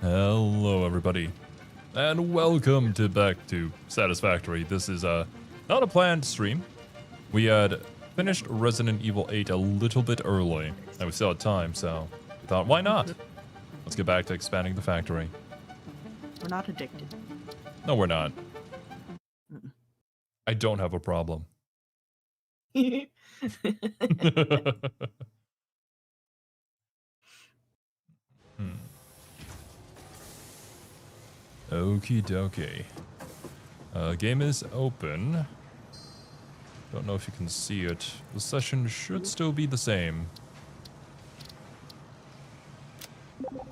Hello everybody, and welcome back to Satisfactory. This is not a planned stream. We had finished Resident Evil 8 a little bit early, and we still had time, so we thought, why not? Let's get back to expanding the factory. We're not addicted. No, we're not. I don't have a problem. Okie dokie. Game is open. Don't know if you can see it. The session should still be the same.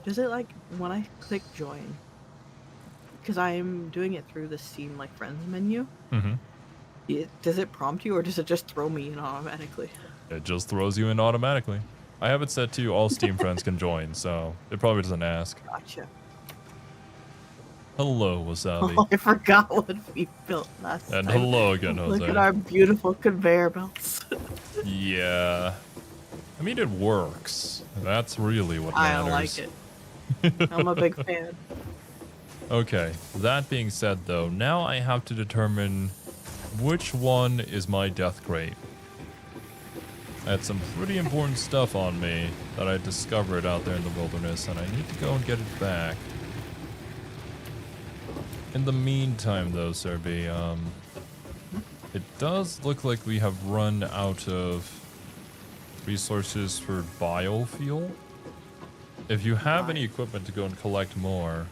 Does it like when I click join? Because I'm doing it through the Steam like friends menu. Does it prompt you or does it just throw me in automatically? It just throws you in automatically. I have it set to all Steam friends can join, so it probably doesn't ask. Gotcha. Hello, Wasabi. Oh, I forgot what we built last And time. hello again, Jose. Look at our beautiful conveyor belts. Yeah. I mean, it works. That's really what matters. I like it. I'm a big fan. Okay, that being said though, now I have to determine which one is my death crate. I had some pretty important stuff on me that I discovered out there in the wilderness, and I need to go and get it back. In the meantime though, Serby, it does look like we have run out of resources for biofuel. If you have any equipment to go and collect more,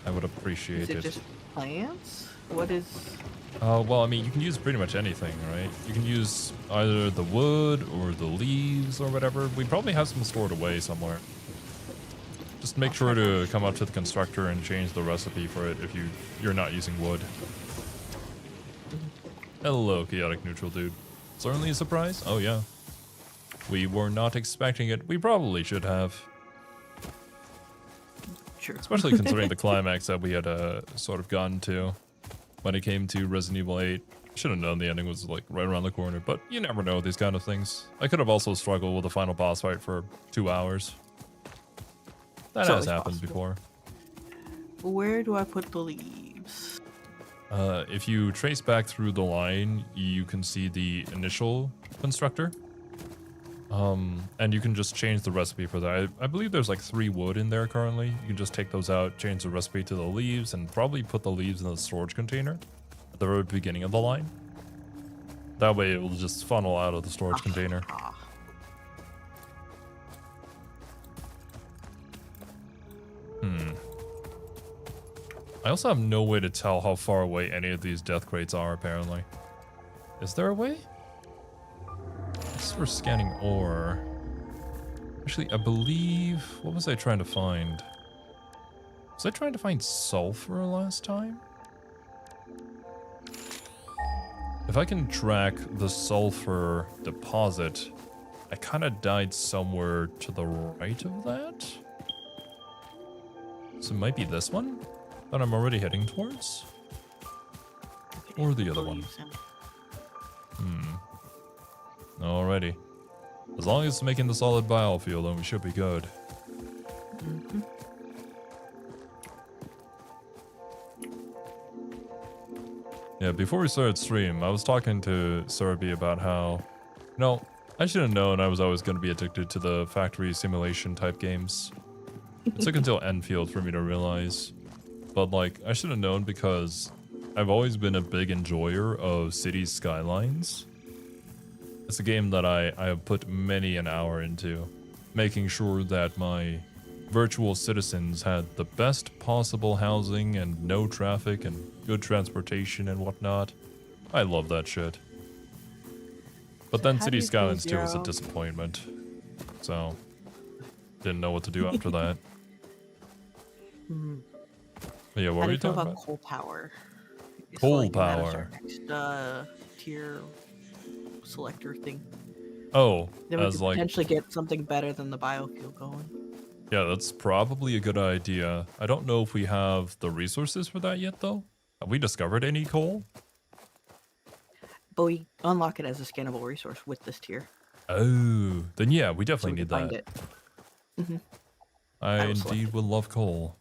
I would appreciate it. Is it just plants? What is... Well, I mean, you can use pretty much anything, right? You can use either the wood or the leaves or whatever. We probably have some stored away somewhere. Just make sure to come up to the constructor and change the recipe for it if you're not using wood. Hello, chaotic neutral dude. Certainly a surprise? Oh yeah. We were not expecting it. We probably should have. Sure. Especially considering the climax that we had sort of gotten to when it came to Resident Evil 8. Should have known the ending was like right around the corner, but you never know these kind of things. I could have also struggled with the final boss fight for 2 hours. That has happened before. Where do I put the leaves? If you trace back through the line, you can see the initial constructor. And you can just change the recipe for that. I believe there's like 3 wood in there currently. You can just take those out, change the recipe to the leaves, and probably put the leaves in the storage container at the very beginning of the line. That way it will just funnel out of the storage container. I also have no way to tell how far away any of these death crates are, apparently. Is there a way? This is for scanning ore. Actually, I believe... What was I trying to find? Was I trying to find sulfur last time? If I can track the sulfur deposit, I kind of died somewhere to the right of that. So it might be this one that I'm already heading towards? Or the other one? Alrighty. As long as it's making the solid biofuel, then we should be good. Yeah, before we started stream, I was talking to Serby about how, I should have known I was always going to be addicted to the factory simulation type games. It took until Enfield for me to realize. But like, I should have known because I've always been a big enjoyer of Cities Skylines. It's a game that I have put many an hour into, making sure that my virtual citizens had the best possible housing and no traffic and good transportation and whatnot. I love that shit. But then City Skylines 2 was a disappointment. So, didn't know what to do after that. But yeah, what were you talking about? Coal power. Coal power. Next tier selector thing. Oh, then we could potentially get something better than the biofuel going. Yeah, that's probably a good idea. I don't know if we have the resources for that yet, though. Have we discovered any coal? But we unlock it as a scannable resource with this tier. Oh, then yeah, we definitely need that. Find it. I was indeed will love coal.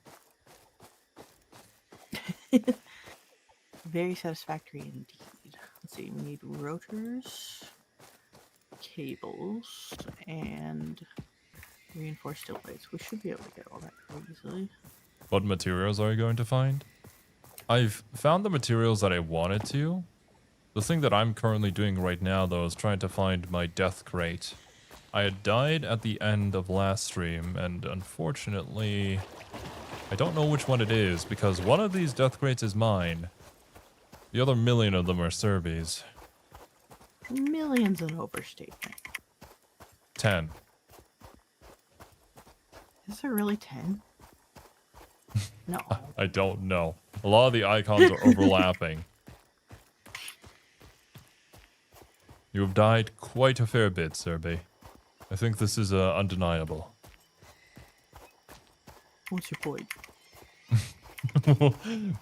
Very satisfactory indeed. Let's see, we need rotors, cables, and reinforced steel plates. We should be able to get all that quite easily. What materials are you going to find? I've found the materials that I wanted to. The thing that I'm currently doing right now, though, is trying to find my death crate. I had died at the end of last stream, and unfortunately, I don't know which one it is, because one of these death crates is mine. The other million of them are Serbi's. Millions an overstatement. 10. Is there really 10? No. I don't know. A lot of the icons are overlapping. You have died quite a fair bit, Serbi. I think this is undeniable. What's your point?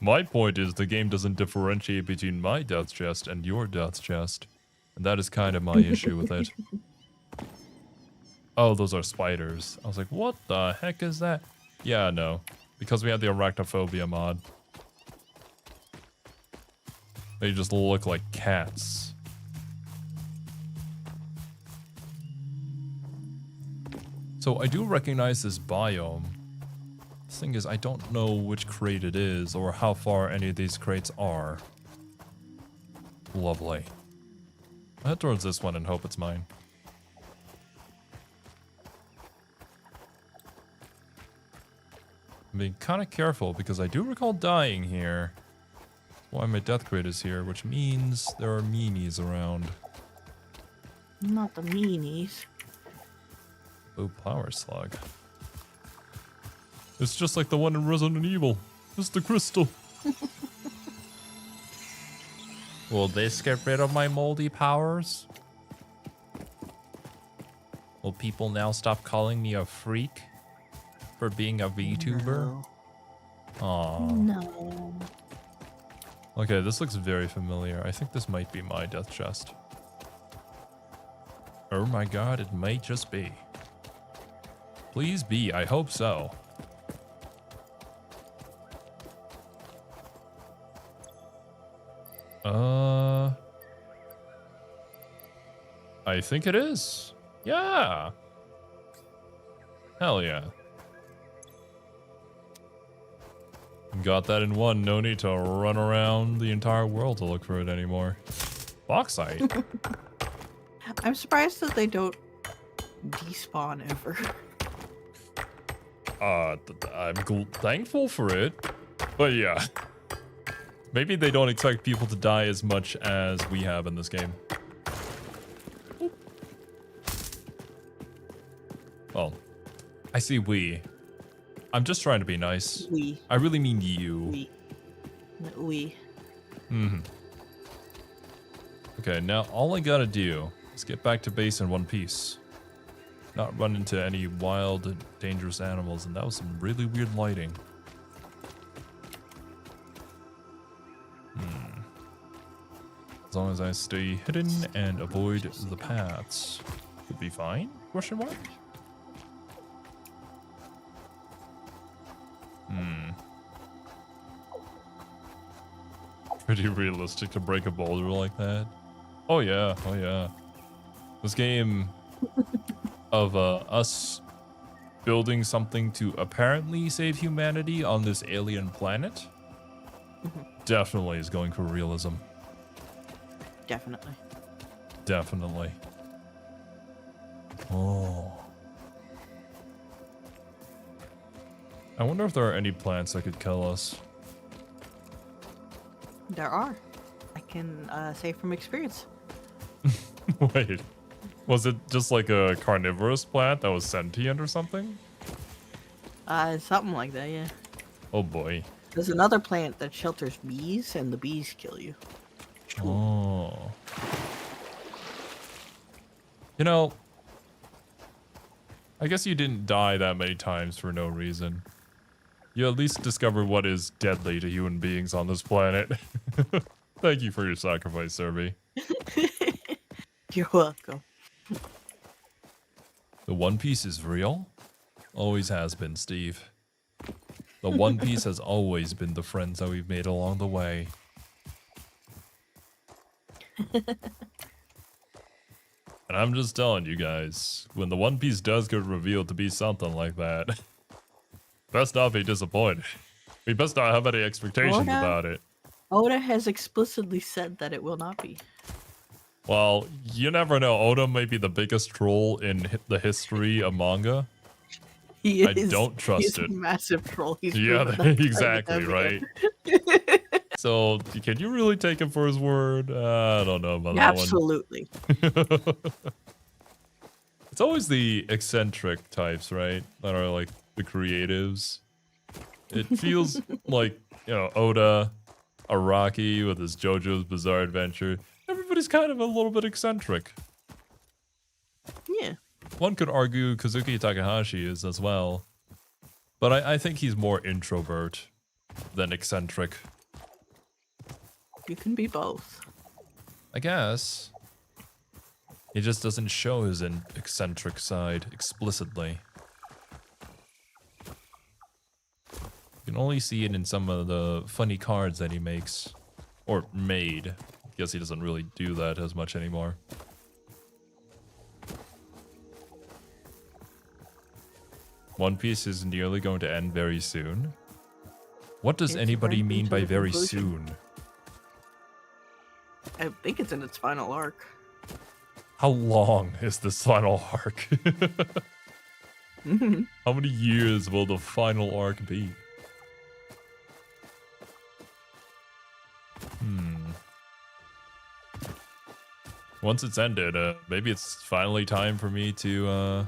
My point is the game doesn't differentiate between my death chest and your death chest. And that is kind of my issue with it. Oh, those are spiders. I was like, what the heck is that? Yeah, no. Because we had the arachnophobia mod. They just look like cats. So I do recognize this biome. The thing is, I don't know which crate it is or how far any of these crates are. Lovely. I'll head towards this one and hope it's mine. I'm being kind of careful because I do recall dying here. That's why my death crate is here, which means there are meanies around. Not the meanies. Oh, power slug. It's just like the one in Resident Evil. It's the crystal. Will this get rid of my moldy powers? Will people now stop calling me a freak for being a VTuber? No. Aww. No. Okay, this looks very familiar. I think this might be my death chest. Oh my god, it might just be. Please be, I hope so. I think it is. Yeah. Hell yeah. Got that in one. No need to run around the entire world to look for it anymore. Bauxite. I'm surprised that they don't despawn ever. I'm thankful for it. But yeah. Maybe they don't expect people to die as much as we have in this game. Well, I see we. I'm just trying to be nice. We. I really mean you. We. Mm-hmm. Okay, now all I gotta do is get back to base in one piece. Not run into any wild, dangerous animals, and that was some really weird lighting. As long as I stay hidden and avoid the paths, could be fine? Question mark? Pretty realistic to break a boulder like that. Oh yeah, oh yeah. This game of us building something to apparently save humanity on this alien planet definitely is going for realism. Definitely. Definitely. Oh. I wonder if there are any plants that could kill us. There are. I can say from experience. Wait. Was it just like a carnivorous plant that was sentient or something? Something like that, yeah. Oh boy. There's another plant that shelters bees, and the bees kill you. Oh. You know, I guess you didn't die that many times for no reason. You at least discovered what is deadly to human beings on this planet. Thank you for your sacrifice, Serbi. You're welcome. The One Piece is real? Always has been, Steve. The One Piece has always been the friends that we've made along the way. And I'm just telling you guys, when the One Piece does get revealed to be something like that, best not be disappointed. We best not have any expectations about it. Oda has explicitly said that it will not be. Well, you never know. Oda may be the biggest troll in the history of manga. I don't trust it. He's a massive troll. He's exactly, right? So, can you really take him for his word? I don't know about that one. Absolutely. It's always the eccentric types, right? That are like the creatives. It feels like, you know, Oda, Araki with his JoJo's Bizarre Adventure. Everybody's kind of a little bit eccentric. Yeah. One could argue Kazuki Takahashi is as well. But I think he's more introvert than eccentric. You can be both. I guess. He just doesn't show his eccentric side explicitly. You can only see it in some of the funny cards that he makes. Or made. I guess he doesn't really do that as much anymore. One Piece is nearly going to end very soon. What does anybody mean by very soon? I think it's in its final arc. How long is this final arc? How many years will the final arc be? Once it's ended, maybe it's finally time for me to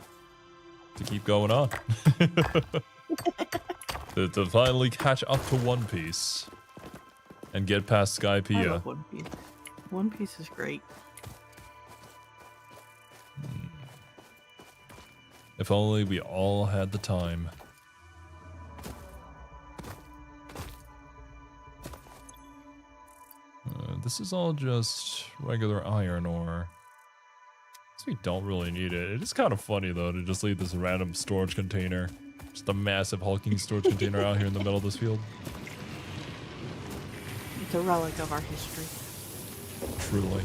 keep going on. to finally catch up to One Piece. And get past Skypiea. I love One Piece. One Piece is great. If only we all had the time. This is all just regular iron ore. So we don't really need it. It is kind of funny though to just leave this random storage container. Just a massive hulking storage container out here in the middle of this field. It's a relic of our history. Truly.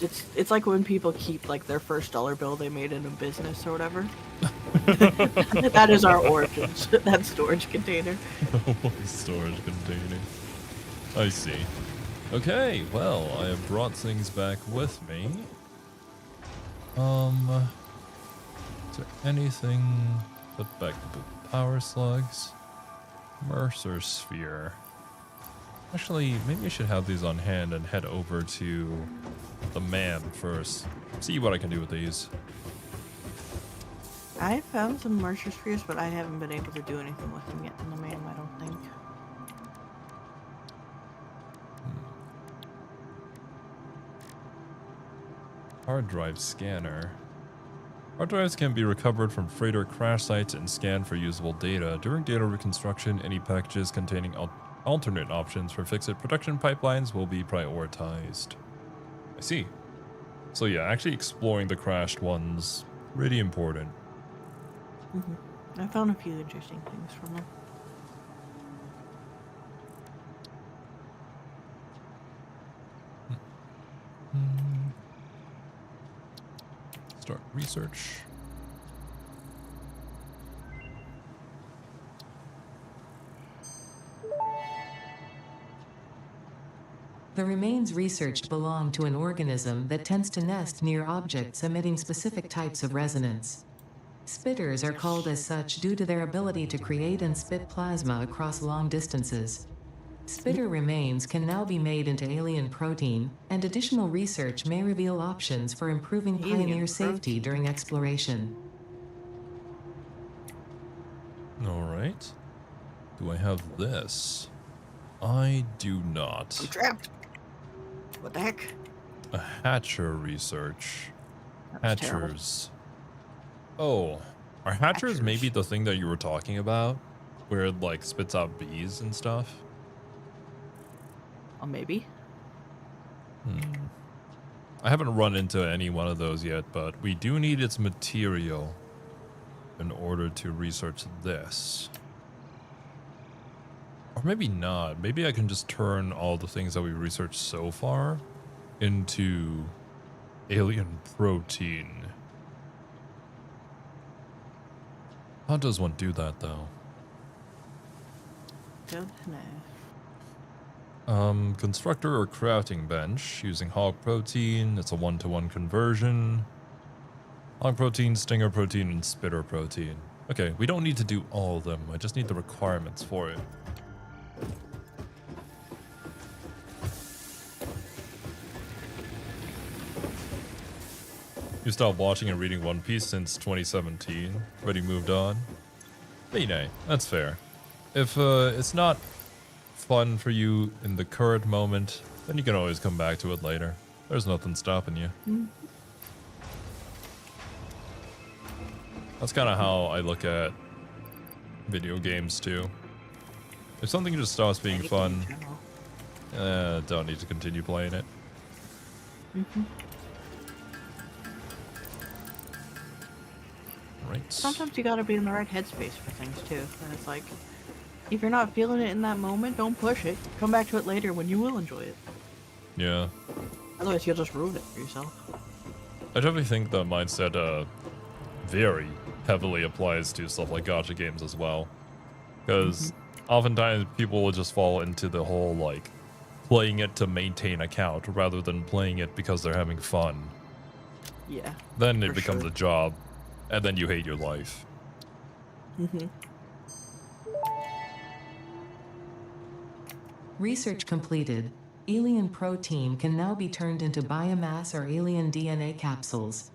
It's like when people keep like their first dollar bill they made in a business or whatever. That is our origins. That storage container. Storage container. I see. Okay, well, I have brought things back with me. Is there anything? Put back the power slugs. Mercer sphere. Actually, maybe I should have these on hand and head over to the man first. See what I can do with these. I found some Mercer spheres, but I haven't been able to do anything with them yet in the man, I don't think. Hard drive scanner. Hard drives can be recovered from freighter crash sites and scanned for usable data. During data reconstruction, any packages containing alternate options for fix-it production pipelines will be prioritized. I see. So yeah, actually exploring the crashed ones, really important. I found a few interesting things from them. Start research. The remains researched belong to an organism that tends to nest near objects emitting specific types of resonance. Spitters are called as such due to their ability to create and spit plasma across long distances. Spitter remains can now be made into alien protein, and additional research may reveal options for improving Pioneer safety during exploration. Alright. Do I have this? I do not. I'm trapped. What the heck? A hatcher research. That's Hatchers. Oh, are hatchers maybe the thing that you were talking about? Where it like spits out bees and stuff? Oh, maybe. I haven't run into any one of those yet, but we do need its material. in order to research this. Or maybe not. Maybe I can just turn all the things that we researched so far into alien protein. How does one do that, though? Don't know. Constructor or crafting bench using hog protein. It's a 1-to-1 conversion. Hog protein, stinger protein, and spitter protein. Okay, we don't need to do all of them. I just need the requirements for it. You stopped watching and reading One Piece since 2017. Already moved on. But, that's fair. If it's not fun for you in the current moment, then you can always come back to it later. There's nothing stopping you. That's kind of how I look at video games too. If something just stops being fun, don't need to continue playing it. Right. Sometimes you gotta be in the right headspace for things too. And it's like, if you're not feeling it in that moment, don't push it. Come back to it later when you will enjoy it. Yeah. Otherwise, you'll just ruin it for yourself. I definitely think the mindset very heavily applies to stuff like gacha games as well. Because oftentimes people will just fall into the whole, like, playing it to maintain a count rather than playing it because they're having fun. Yeah. Then it becomes a job, and then you hate your life. Research completed. Alien protein can now be turned into biomass or alien DNA capsules.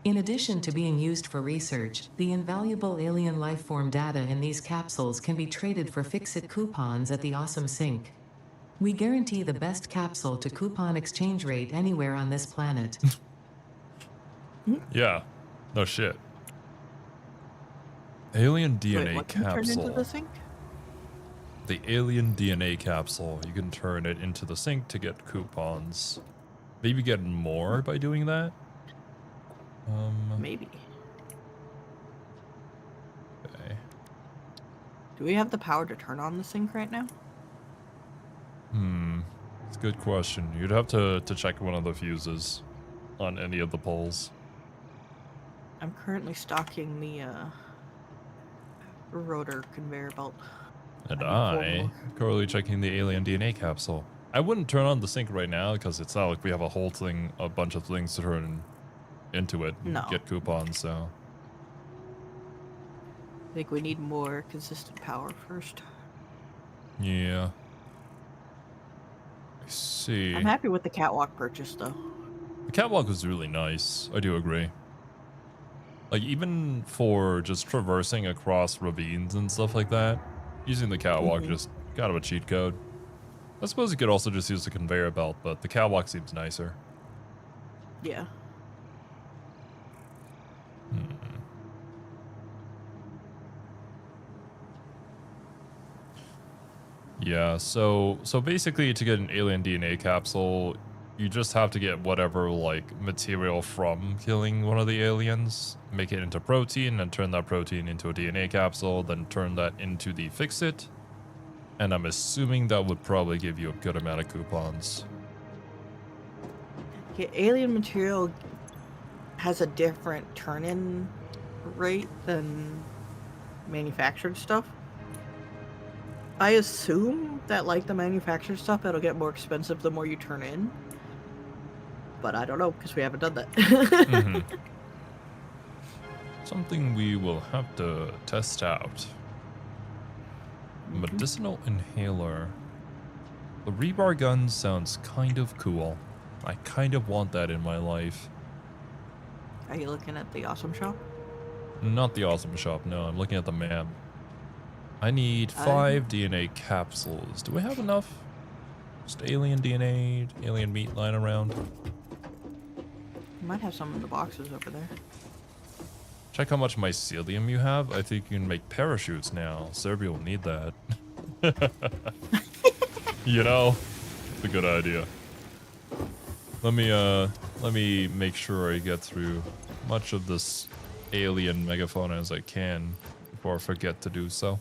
In addition to being used for research, the invaluable alien lifeform data in these capsules can be traded for fix-it coupons at the Awesome Sink. We guarantee the best capsule to coupon exchange rate anywhere on this planet. Yeah. No shit. Alien DNA Wait, what can you turn capsule. into the sink? The alien DNA capsule. You can turn it into the sink to get coupons. Maybe get more by doing that? Maybe. Okay. Do we have the power to turn on the sink right now? It's a good question. You'd have to check one of the fuses on any of the poles. I'm currently stocking the rotor conveyor belt. And I need 4 more. currently checking the alien DNA capsule. I wouldn't turn on the sink right now because it's not like we have a whole thing, a bunch of things to turn into it and No. get coupons, so. I think we need more consistent power first. Yeah. I see. I'm happy with the catwalk purchase though. The catwalk was really nice. I do agree. Like, even for just traversing across ravines and stuff like that, using the catwalk just kind of a cheat code. I suppose you could also just use the conveyor belt, but the catwalk seems nicer. Yeah. Yeah, so basically to get an alien DNA capsule, you just have to get whatever, like, material from killing one of the aliens, make it into protein, and turn that protein into a DNA capsule, then turn that into the fix-it. And I'm assuming that would probably give you a good amount of coupons. Okay, alien material has a different turn-in rate than manufactured stuff. I assume that, like the manufactured stuff, it'll get more expensive the more you turn in. But I don't know, because we haven't done that. Something we will have to test out. Medicinal inhaler. The rebar gun sounds kind of cool. I kind of want that in my life. Are you looking at the awesome shop? Not the awesome shop, no. I'm looking at the map. I need 5 DNA capsules. Do we have enough? Just alien DNA, alien meat lying around. You might have some in the boxes over there. Check how much mycelium you have. I think you can make parachutes now. Serbia will need that. You know? It's a good idea. Let me make sure I get through much of this alien megafauna as I can before I forget to do so.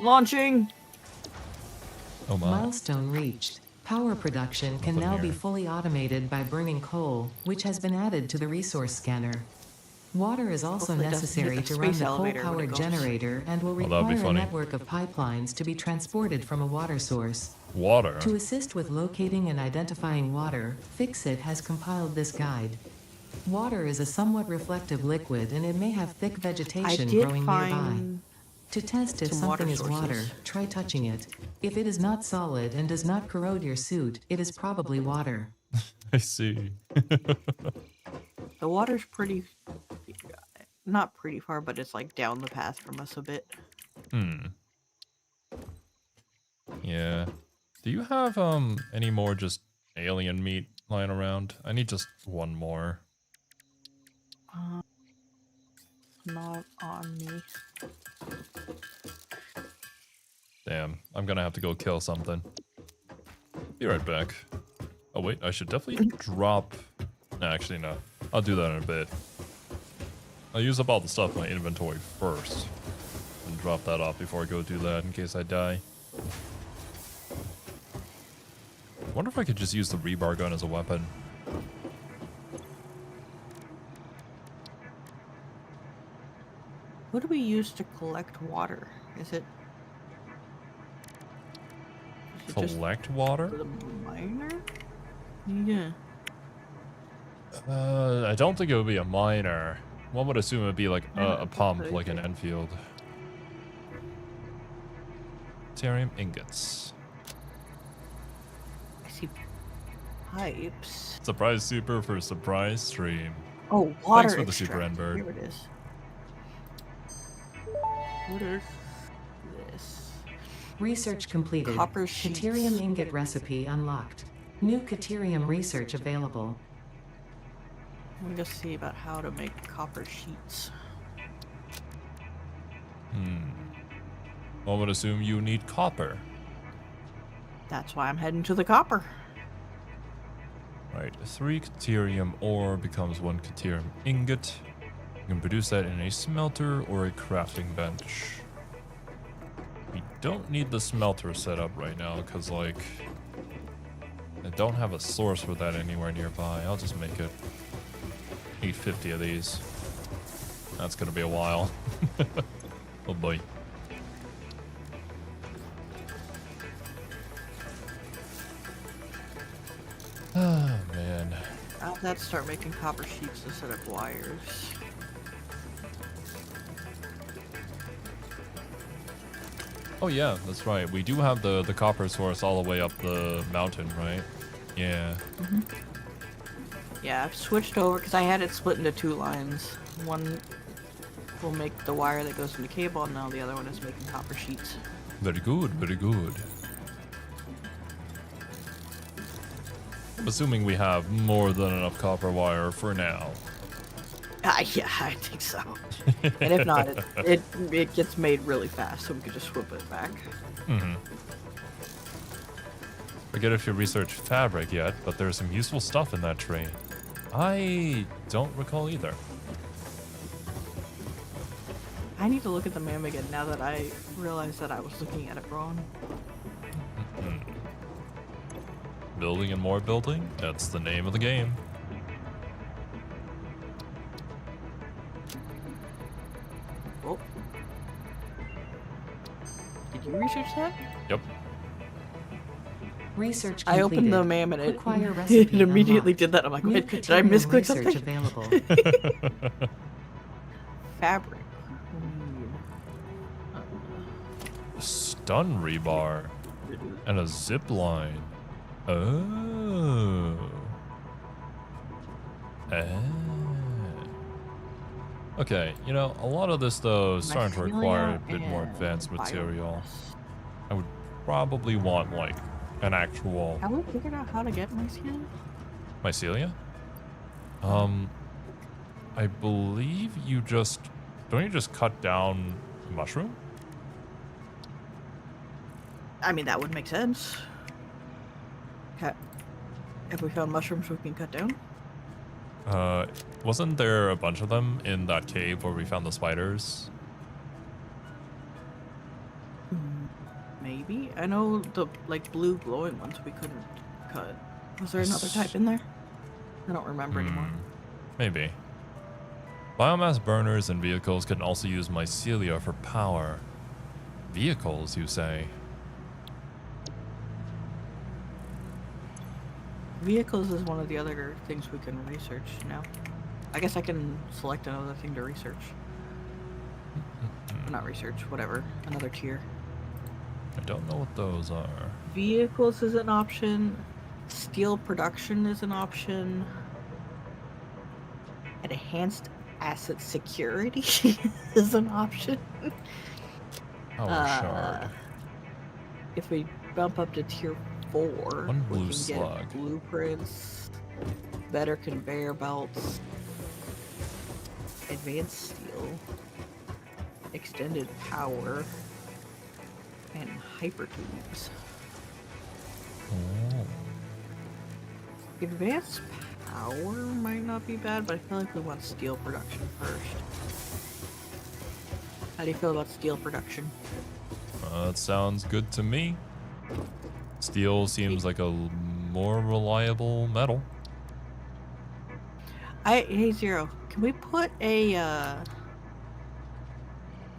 Launching! Oh my. Milestone reached. Power production can Nothing now be here. fully automated by burning coal, which has been added to the resource scanner. Water is also Hopefully it doesn't hit necessary the to run space the elevator when it coal-powered goes. generator and will Oh, that'd be require a funny. network of pipelines to be transported from a water source. Water. To assist with locating and identifying water, Fixit has compiled this guide. Water is a somewhat reflective liquid and it may have thick I vegetation did growing nearby. find To test if some water something is water, sources. try touching it. If it is not solid and does not corrode your suit, it is probably water. I see. the water's pretty, not pretty far, but it's like down the path from us a bit. Yeah. Do you have any more just alien meat lying around? I need just one more. Not on me. Damn, I'm gonna have to go kill something. Be right back. Oh wait, I should definitely drop... No, actually no. I'll do that in a bit. I'll use up all the stuff in my inventory first. And drop that off before I go do that in case I die. I wonder if I could just use the rebar gun as a weapon. What do we use to collect water? Is it just Collect water? the miner? Yeah. I don't think it would be a miner. One would assume it would be like a pump, like an Enfield. Deuterium ingots. I see pipes. Surprise super for surprise stream. Oh, water Thanks for the super extract. N-bird. Here it is. What is this? Research completed. Copper sheets. Deuterium ingot recipe unlocked. New deuterium research available. Let me just see about how to make copper sheets. One would assume you need copper. That's why I'm heading to the copper. Right, 3 deuterium ore becomes 1 deuterium ingot. You can produce that in a smelter or a crafting bench. We don't need the smelter set up right now because, like, I don't have a source for that anywhere nearby. I'll just make it 850 of these. That's gonna be a while. Oh boy. Oh man. I'll have to start making copper sheets instead of wires. Oh yeah, that's right. We do have the copper source all the way up the mountain, right? Yeah. Yeah, I've switched over because I had it split into 2 lines. One will make the wire that goes in the cable, and now the other one is making copper sheets. Very good, very good. I'm assuming we have more than enough copper wire for now. Yeah, I think so. And if not, it gets made really fast, so we could just swip it back. Forget if you researched fabric yet, but there's some useful stuff in that tree. I don't recall either. I need to look at the map again now that I realized that I was looking at it wrong. Building and more building, that's the name of the game. Oh. Did you research that? Yep. Research I completed. opened the MAM and Require it recipe immediately unlocked. did that. I'm like, New wait, did I deuterium misclick research something? available. Fabric. Stun rebar and a zip line. Oh. Okay, you know, a lot of this though is starting to require a bit more advanced material. I would probably want like an actual Have we figured out how to get my skin? mycelia. I believe you just don't you just cut down a mushroom? I mean, that would make sense. Okay. Have we found mushrooms we can cut down? Wasn't there a bunch of them in that cave where we found the spiders? Maybe. I know the like blue glowing ones we couldn't cut. Was there another type in there? I don't remember anymore. Maybe. Biomass burners and vehicles can also use mycelia for power. Vehicles, you say? Vehicles is one of the other things we can research now. I guess I can select another thing to research. Not research, whatever. Another tier. I don't know what those are. Vehicles is an option. Steel production is an option. Enhanced asset security is an option. Power shard. If we bump up to tier 4, One we blue can slug. get blueprints, better conveyor belts, advanced steel, extended power, and hypertubes. Oh. Advanced power might not be bad, but I feel like we want steel production first. How do you feel about steel production? That sounds good to me. Steel seems like a more reliable metal. Hey Zero, can we put a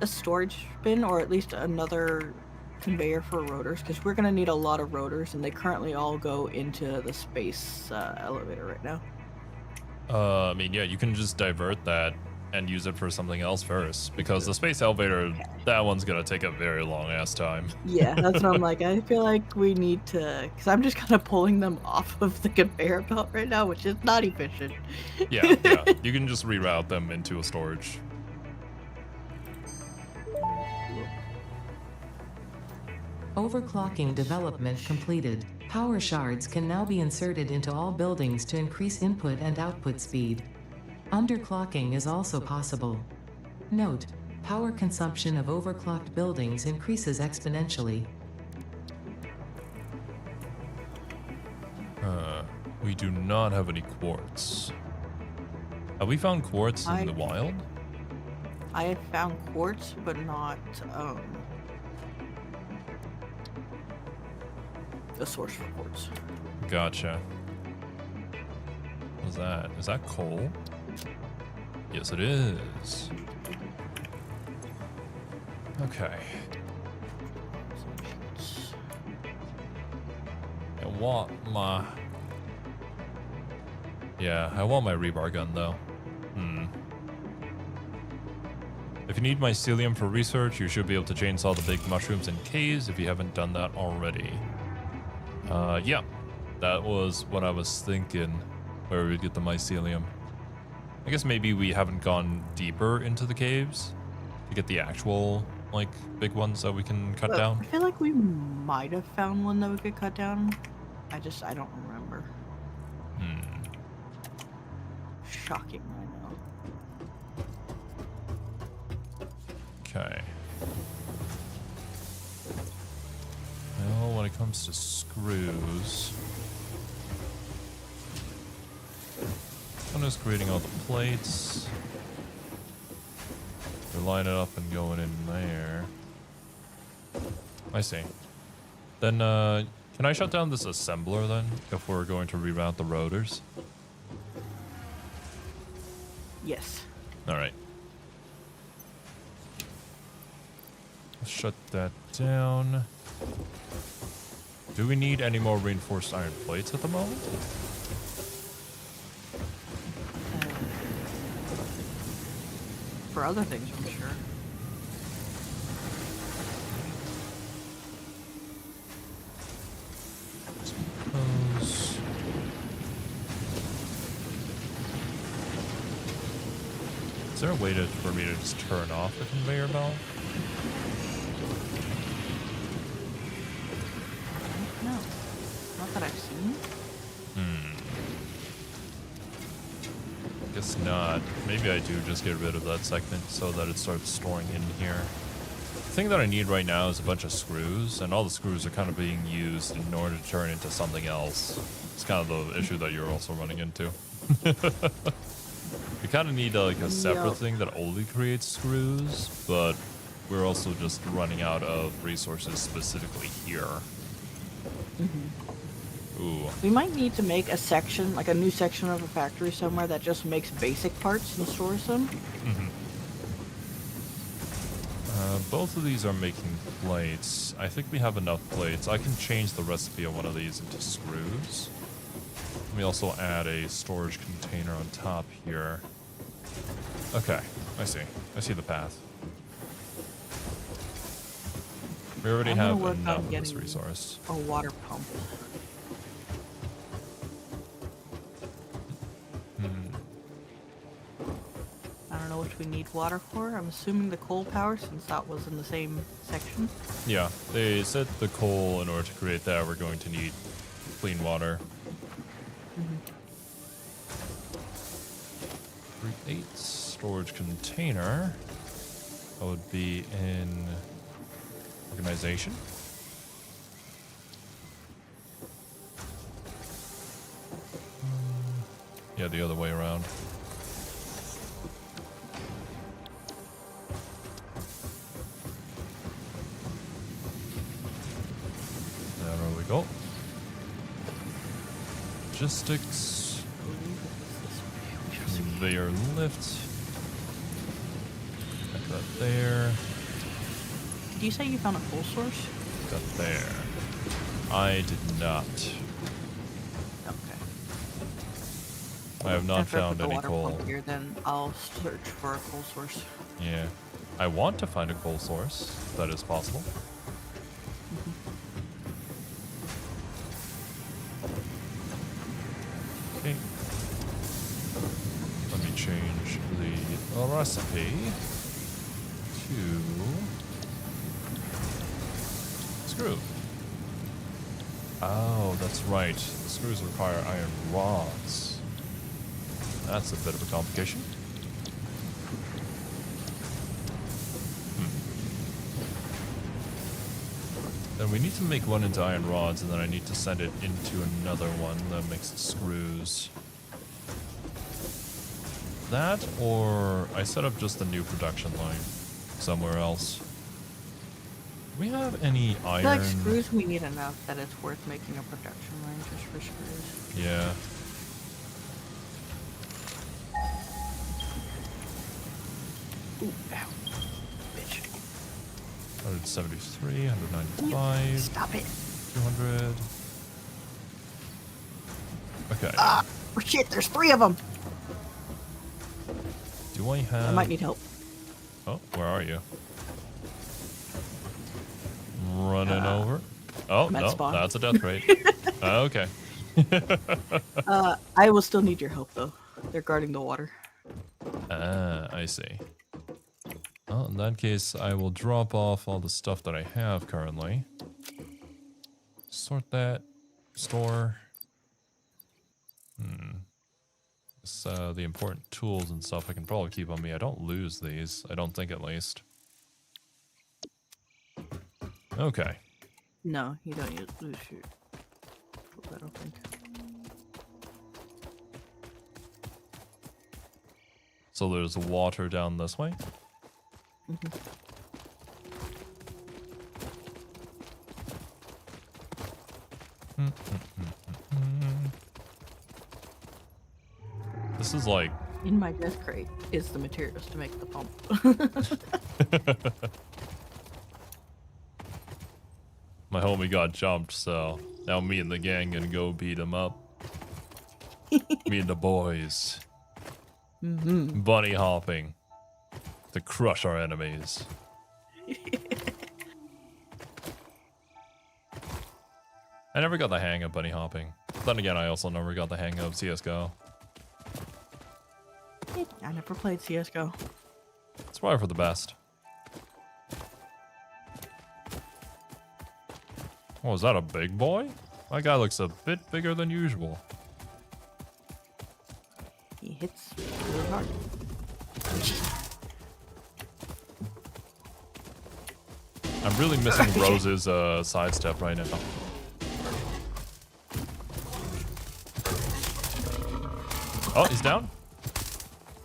storage bin or at least another conveyor for rotors? Because we're gonna need a lot of rotors, and they currently all go into the space elevator right now. I mean, yeah, you can just divert that and use it for something else first, because the space elevator, that one's gonna take a very long ass time. Yeah, that's what I'm like. I feel like we need to, because I'm just kind of pulling them off of the conveyor belt right now, which is not efficient. Yeah, yeah, you can just reroute them into a storage. Overclocking development completed. Power shards can now be inserted into all buildings to increase input and output speed. Underclocking is also possible. Note: power consumption of overclocked buildings increases exponentially. We do not have any quartz. Have we found quartz in the wild? I had found quartz, but not a source for quartz. Gotcha. What's that? Is that coal? Yes, it is. Okay. I want my... Yeah, I want my rebar gun, though. If you need mycelium for research, you should be able to chainsaw the big mushrooms in caves if you haven't done that already. Yeah. That was what I was thinking, where we'd get the mycelium. I guess maybe we haven't gone deeper into the caves to get the actual, like, big ones that we can cut down. I feel like we might have found one that we could cut down. I don't remember. Shocking, I know. Okay. Well, when it comes to screws, I'm just creating all the plates. We line it up and going in there. I see. Then, can I shut down this assembler then, if we're going to reroute the rotors? Yes. Alright. Let's shut that down. Do we need any more reinforced iron plates at the moment? For other things, I'm sure. Suppose. Is there a way for me to just turn off the conveyor belt? No. Not that I've seen. Guess not. Maybe I do just get rid of that segment so that it starts storing in here. The thing that I need right now is a bunch of screws, and all the screws are kind of being used in order to turn into something else. It's kind of the issue that you're also running into. We kind of need like a separate thing that only creates screws, but we're also just running out of resources specifically here. Ooh. We might need to make a section, like a new section of a factory somewhere that just makes basic parts and stores them. Both of these are making plates. I think we have enough plates. I can change the recipe of one of these into screws. Let me also add a storage container on top here. Okay, I see. I see the path. We already have enough of this resource. A water pump. I don't know what we need water for. I'm assuming the coal power, since that was in the same section. Yeah, they said the coal, in order to create that, we're going to need clean water. Create storage container. That would be in organization. Yeah, the other way around. There we go. Logistics. Conveyor lift. Like that there. Did you say you found a coal source? That there. I did not. Okay. I have not After I put found the any water coal. pump here, then I'll search for a coal source. Yeah. I want to find a coal source, if that is possible. Okay. Let me change the recipe to screw. Oh, that's right. The screws require iron rods. That's a bit of a complication. Then we need to make one into iron rods, and then I need to send it into another one that makes screws. That, or I set up just a new production line somewhere else. Do we have any iron? I feel like screws we need enough that it's worth making a production line just for screws. Yeah. Ooh, ow. Bitch. 173, 195. Stop it. 200. Okay. Ah! Oh shit, there's 3 of them! Do I have... I might need help. Oh, where are you? Running over. Oh, no, spawn. that's a death rate. Okay. I will still need your help though. They're guarding the water. Ah, I see. Well, in that case, I will drop off all the stuff that I have currently. Sort that. Store. The important tools and stuff I can probably keep on me. I don't lose these. I don't think, at least. Okay. No, you don't lose your... I don't think. So there's water down this way? This is like... In my death crate is the materials to make the pump. My homie got jumped, so now me and the gang gonna go beat him up. Me and the boys. Bunny hopping to crush our enemies. I never got the hang of bunny hopping. Then again, I also never got the hang of CSGO. I never played CSGO. It's probably for the best. Oh, is that a big boy? My guy looks a bit bigger than usual. He hits really hard. I'm really missing Rose's sidestep right now. Oh, he's down?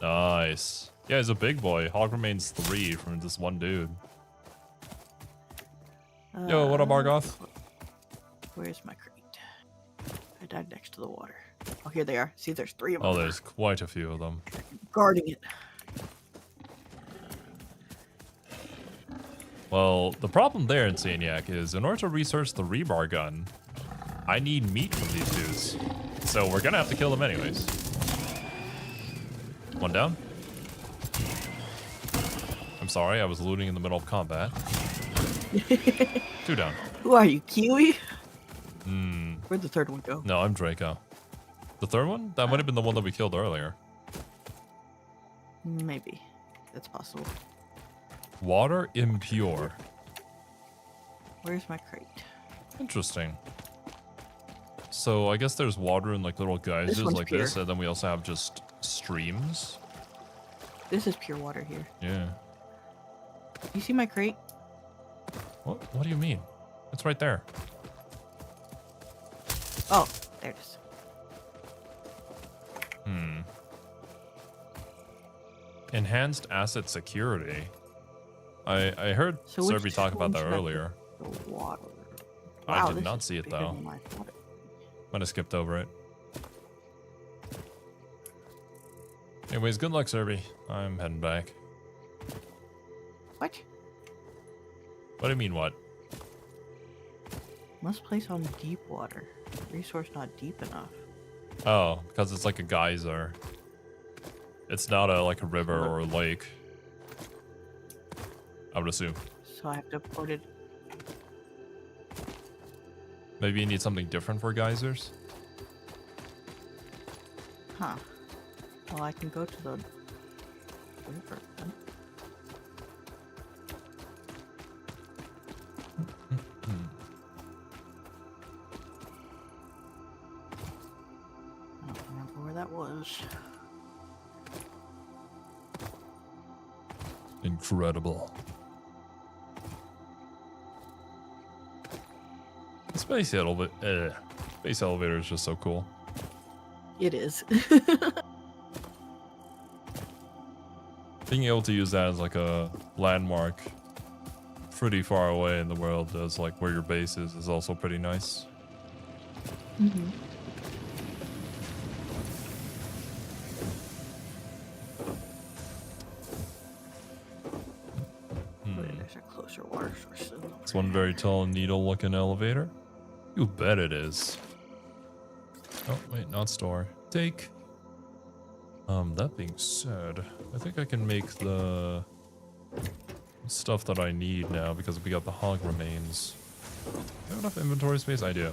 Nice. Yeah, he's a big boy. Hog remains 3 from this one dude. Yo, what up, Argoth? Where's my crate? I died next to the water. Oh, here they are. See, there's 3 of them. Oh, there's quite a few of them. Guarding it. Well, the problem there, Insaniac, is in order to research the rebar gun, I need meat from these dudes. So we're gonna have to kill them anyways. One down. I'm sorry, I was looting in the middle of combat. 2 down. Who are you, Kiwi? Hmm. Where'd the third one go? No, I'm Draco. The third one? That might have been the one that we killed earlier. Maybe. That's possible. Water impure. Where's my crate? Interesting. So I guess there's water in like little geysers like pure. this, and then we also have just streams. This is pure water here. Yeah. You see my crate? What do you mean? It's right there. Oh, there it is. Hmm. Enhanced asset security. I heard So which Serby talk about that one's got earlier. The water. I Wow, did this not is see it bigger though. than I thought it- Might have skipped over it. Anyways, good luck, Serby. I'm heading back. What? What do you mean, what? Must place on deep water. Resource not deep enough. Oh, because it's like a geyser. It's not like a river or a lake. I would assume. So I have to put it. Maybe you need something different for geysers? Huh. Well, I can go to the river. then. I don't remember where that was. Incredible. The space elevator is just so cool. It is. Being able to use that as like a landmark pretty far away in the world as like where your base is also pretty nice. Mm-hmm. There's a closer water source. It's one very tall needle-looking elevator. You bet it is. Oh, wait, not store. Take. That being said, I think I can make the stuff that I need now because we got the hog remains. Do I have enough inventory space? I do.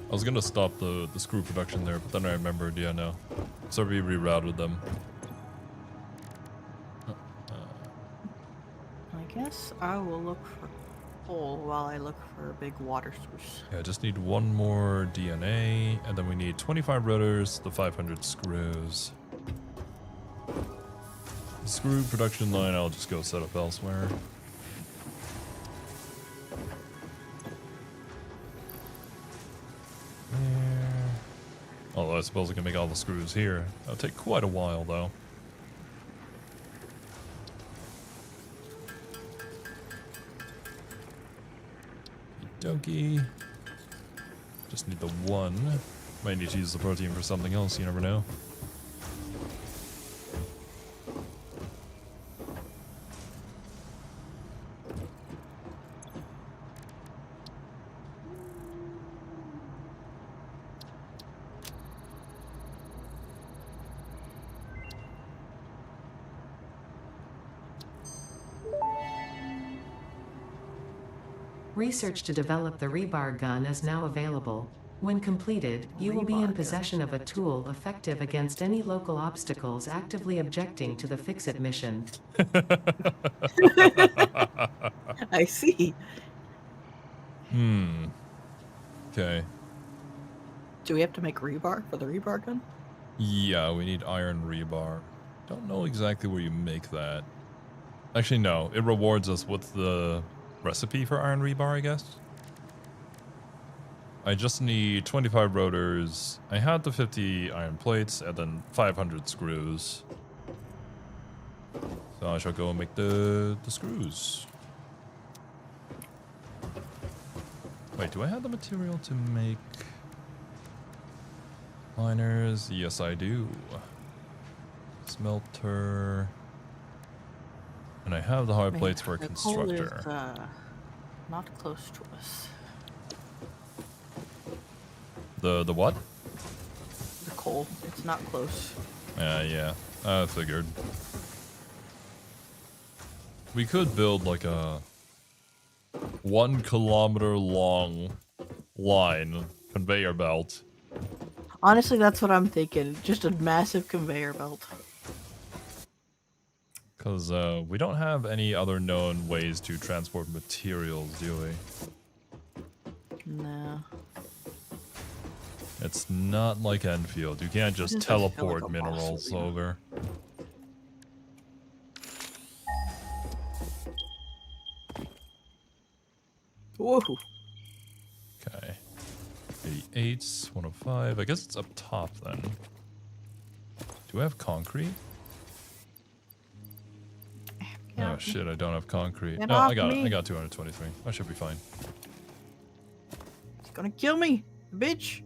I was gonna stop the screw production there, but then I remembered, yeah, no. So we rerouted them. I guess I will look for coal while I look for a big water source. Yeah, I just need one more DNA, and then we need 25 rotors, the 500 screws. Screw production line, I'll just go set up elsewhere. Although I suppose I can make all the screws here. That'll take quite a while, though. Dokie. Just need the one. Might need to use the protein for something else, you never know. Research to develop the rebar gun is now available. When completed, you will be in possession of a tool effective against any local obstacles actively objecting to the Fix-It mission. I see. Okay. Do we have to make rebar for the rebar gun? Yeah, we need iron rebar. Don't know exactly where you make that. Actually, no. It rewards us with the recipe for iron rebar, I guess. I just need 25 rotors. I had the 50 iron plates and then 500 screws. So I shall go and make the screws. Wait, do I have the material to make liners? Yes, I do. Smelter. And I have the hard plates for a constructor. Coal is, not close to us. The what? The coal. It's not close. Yeah. I figured. We could build like a 1 kilometer long line conveyor belt. Honestly, that's what I'm thinking. Just a massive conveyor belt. Because we don't have any other known ways to transport materials, do we? No. It's not like Enfield. You can't just teleport like minerals over. Whoa. Okay. 88, 105. I guess it's up top then. Do I have concrete? Oh shit, I don't have concrete. No, I got it. I got 223. I should be fine. It's gonna kill me, bitch.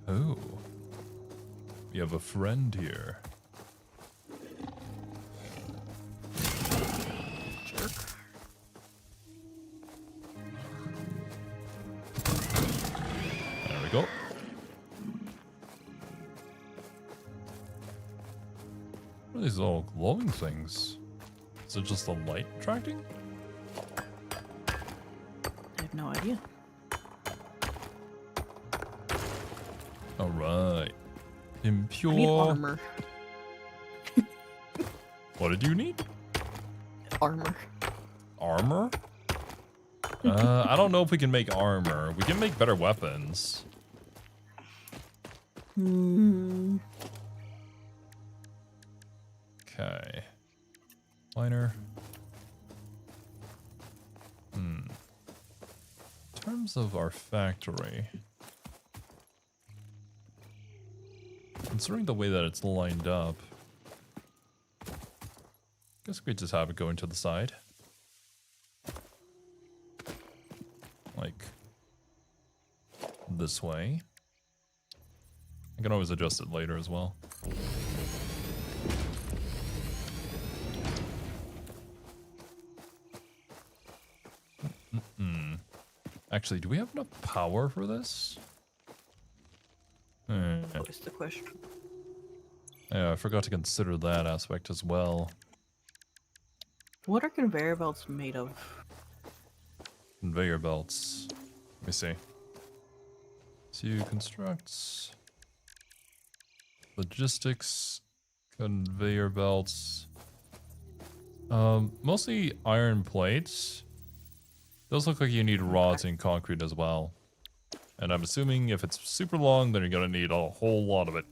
Oh. We have a friend here. Jerk. There we go. What are these little glowing things? Is it just the light attracting? I have no idea. Alright. Impure. I need armor. What did you need? Armor. Armor? I don't know if we can make armor. We can make better weapons. Hmm. Okay. Liner. In terms of our factory, considering the way that it's lined up, I guess we just have it going to the side. Like this way. I can always adjust it later as well. Actually, do we have enough power for this? What's the question? Yeah, I forgot to consider that aspect as well. What are conveyor belts made of? Conveyor belts. Let me see. To constructs. Logistics. Conveyor belts. Mostly iron plates. Those look like you need rods and concrete as well. And I'm assuming if it's super long, then you're gonna need a whole lot of it.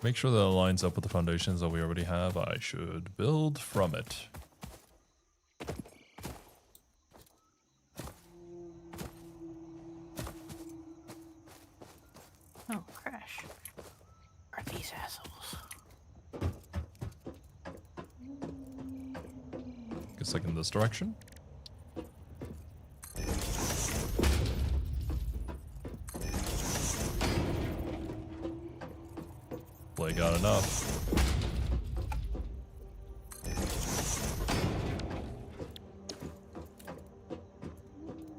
Make sure that it lines up with the foundations that we already have. I should build from it. Oh, crash. Are these assholes? Guess like in this direction. Play got enough.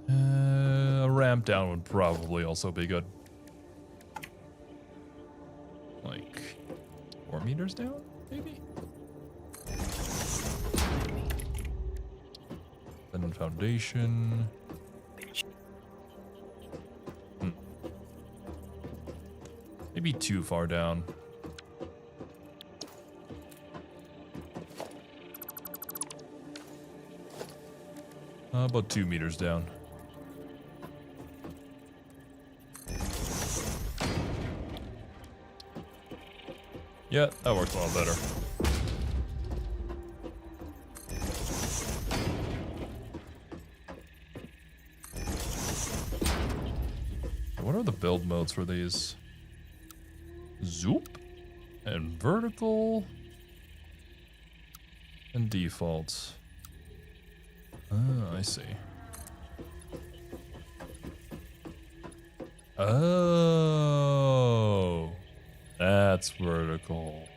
A ramp down would probably also be good. Like 4 meters down, maybe? Then foundation. Maybe too far down. About 2 meters down. Yeah, that works a lot better. What are the build modes for these? Zoop and vertical and default. Ah, I see. Oh, that's vertical.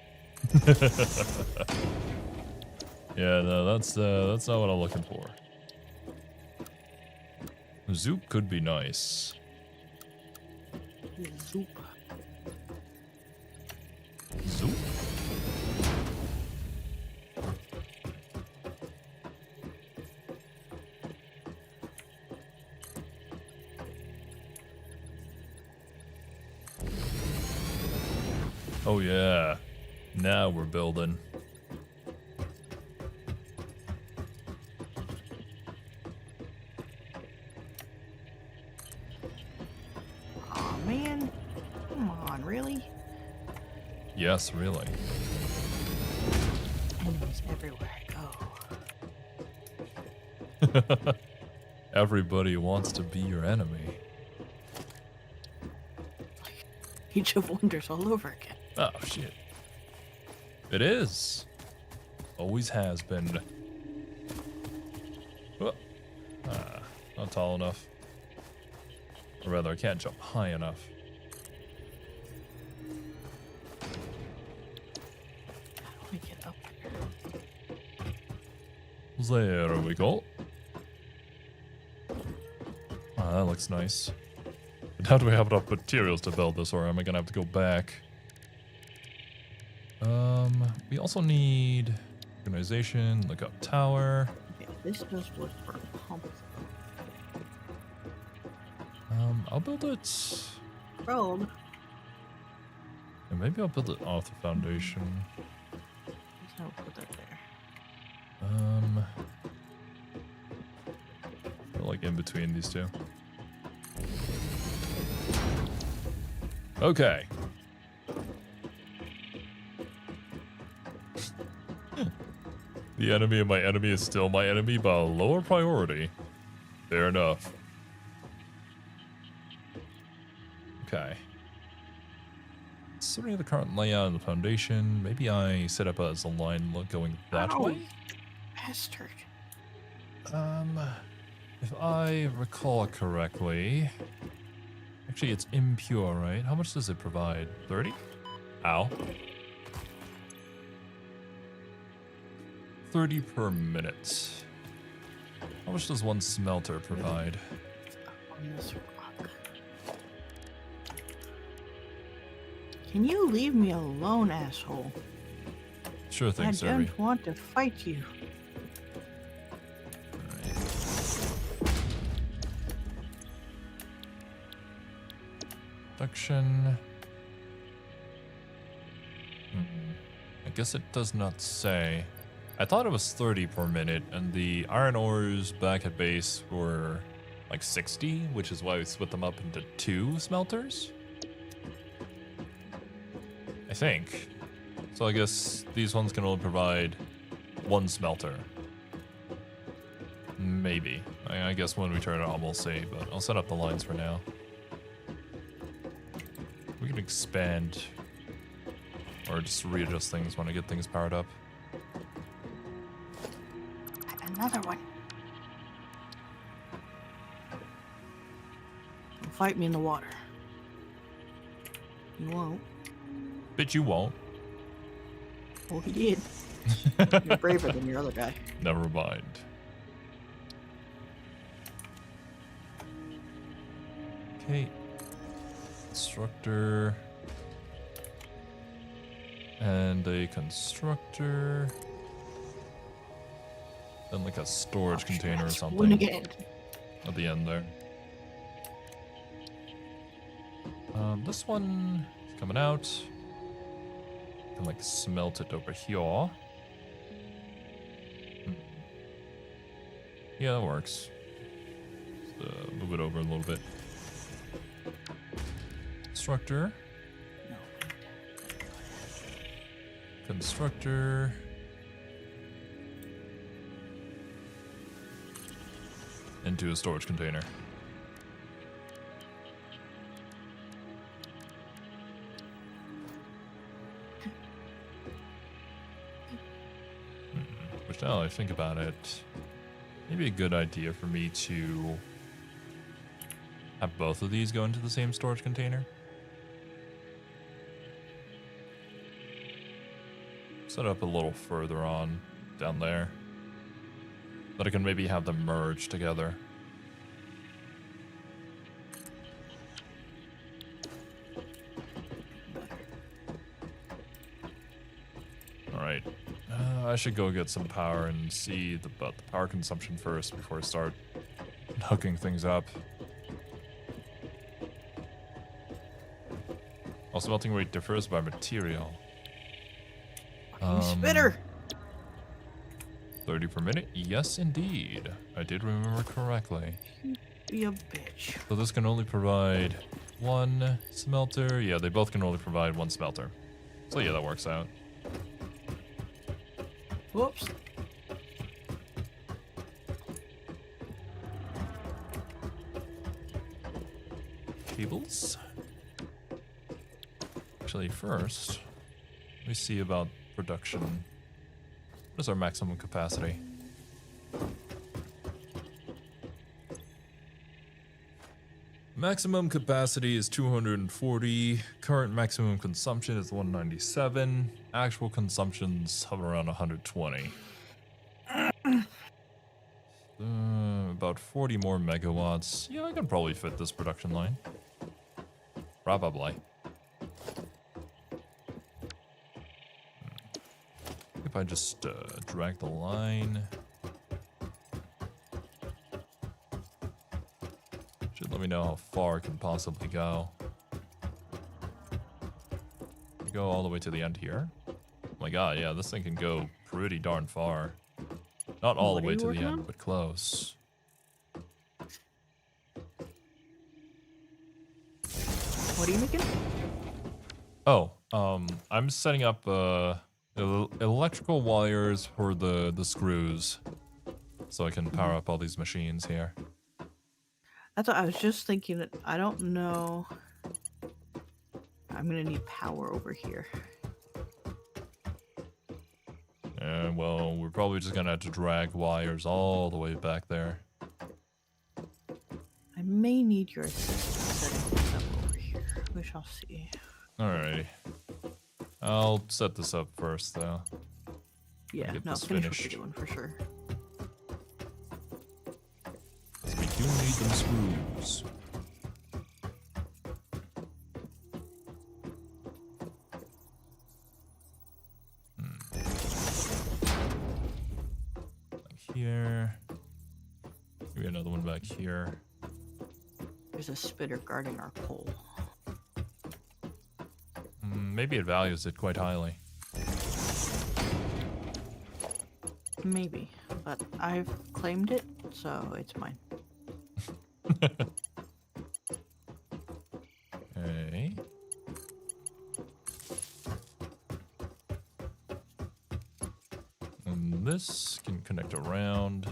Yeah, no, that's not what I'm looking for. Zoop could be nice. Zoop. Zoop. Oh yeah, now we're building. Aw, man. Come on, really? Yes, really. Enemies everywhere I go. Everybody wants to be your enemy. Age of Wonders all over again. Oh, shit. It is. Always has been. Oh. Not tall enough. Or rather, I can't jump high enough. How do I get up here? There we go. Ah, that looks nice. But how do we have enough materials to build this, or am I gonna have to go back? We also need organization, look up tower. Okay, this does work for a pump. I'll build it. Rogue. Yeah, maybe I'll build it off the foundation. I'll put that there. Like in between these two. Okay. The enemy of my enemy is still my enemy, but a lower priority. Fair enough. Okay. Considering the current layout of the foundation, maybe I set up as a line going that way? Bastard. If I recall correctly, actually it's impure, right? How much does it provide? 30? Ow. 30 per minute. How much does one smelter provide? On this rock. Can you leave me alone, asshole? Sure thing, I Serby. don't want to fight you. Production. I guess it does not say. I thought it was 30 per minute, and the iron ores back at base were like 60, which is why we split them up into 2 smelters. I think. So I guess these ones can only provide 1 smelter. Maybe. I guess when we turn it on, we'll see, but I'll set up the lines for now. We can expand or just readjust things when I get things powered up. Another one. Don't fight me in the water. You won't. Bet you won't. Oh, he did. You're braver than your other guy. Never mind. Okay. Constructor. And a constructor. Then like a storage container or something. Again. At the end there. This one is coming out. Can like smelt it over here. Yeah, that works. it over a little bit. Constructor. No. Constructor. Into a storage container. Which now I think about it, maybe a good idea for me to have both of these go into the same storage container. Set up a little further on down there. That I can maybe have them merge together. Alright. I should go get some power and see about the power consumption first before I start hooking things up. Also, melting rate differs by material. Spitter! 30 per minute? Yes, indeed. I did remember correctly. Be a bitch. So this can only provide one smelter. Yeah, they both can only provide one smelter. So yeah, that works out. Whoops. Cables. Actually, first, let me see about production. What is our maximum capacity? Maximum capacity is 240. Current maximum consumption is 197. Actual consumption's hover around 120. About 40 more megawatts. Yeah, I can probably fit this production line. Probably. If I just drag the line. Should let me know how far it can possibly go. Go all the way to the end here. Oh my god, yeah, this thing can go pretty darn far. Not all the way to the end, but close. What are you making? Oh, I'm setting up electrical wires for the screws, so I can power up all these machines here. That's what I was just thinking. That I don't know. I'm gonna need power over here. Well, we're probably just gonna have to drag wires all the way back there. I may need your assistance setting this up over here. We shall see. Alrighty. I'll set this up first, though. Yeah, get no, this finish what finished. you're doing for sure. We do need them screws. Like here. Maybe another one back here. There's a spitter guarding our pole. Maybe it values it quite highly. Maybe, but I've claimed it, so it's mine. Okay. And this can connect around.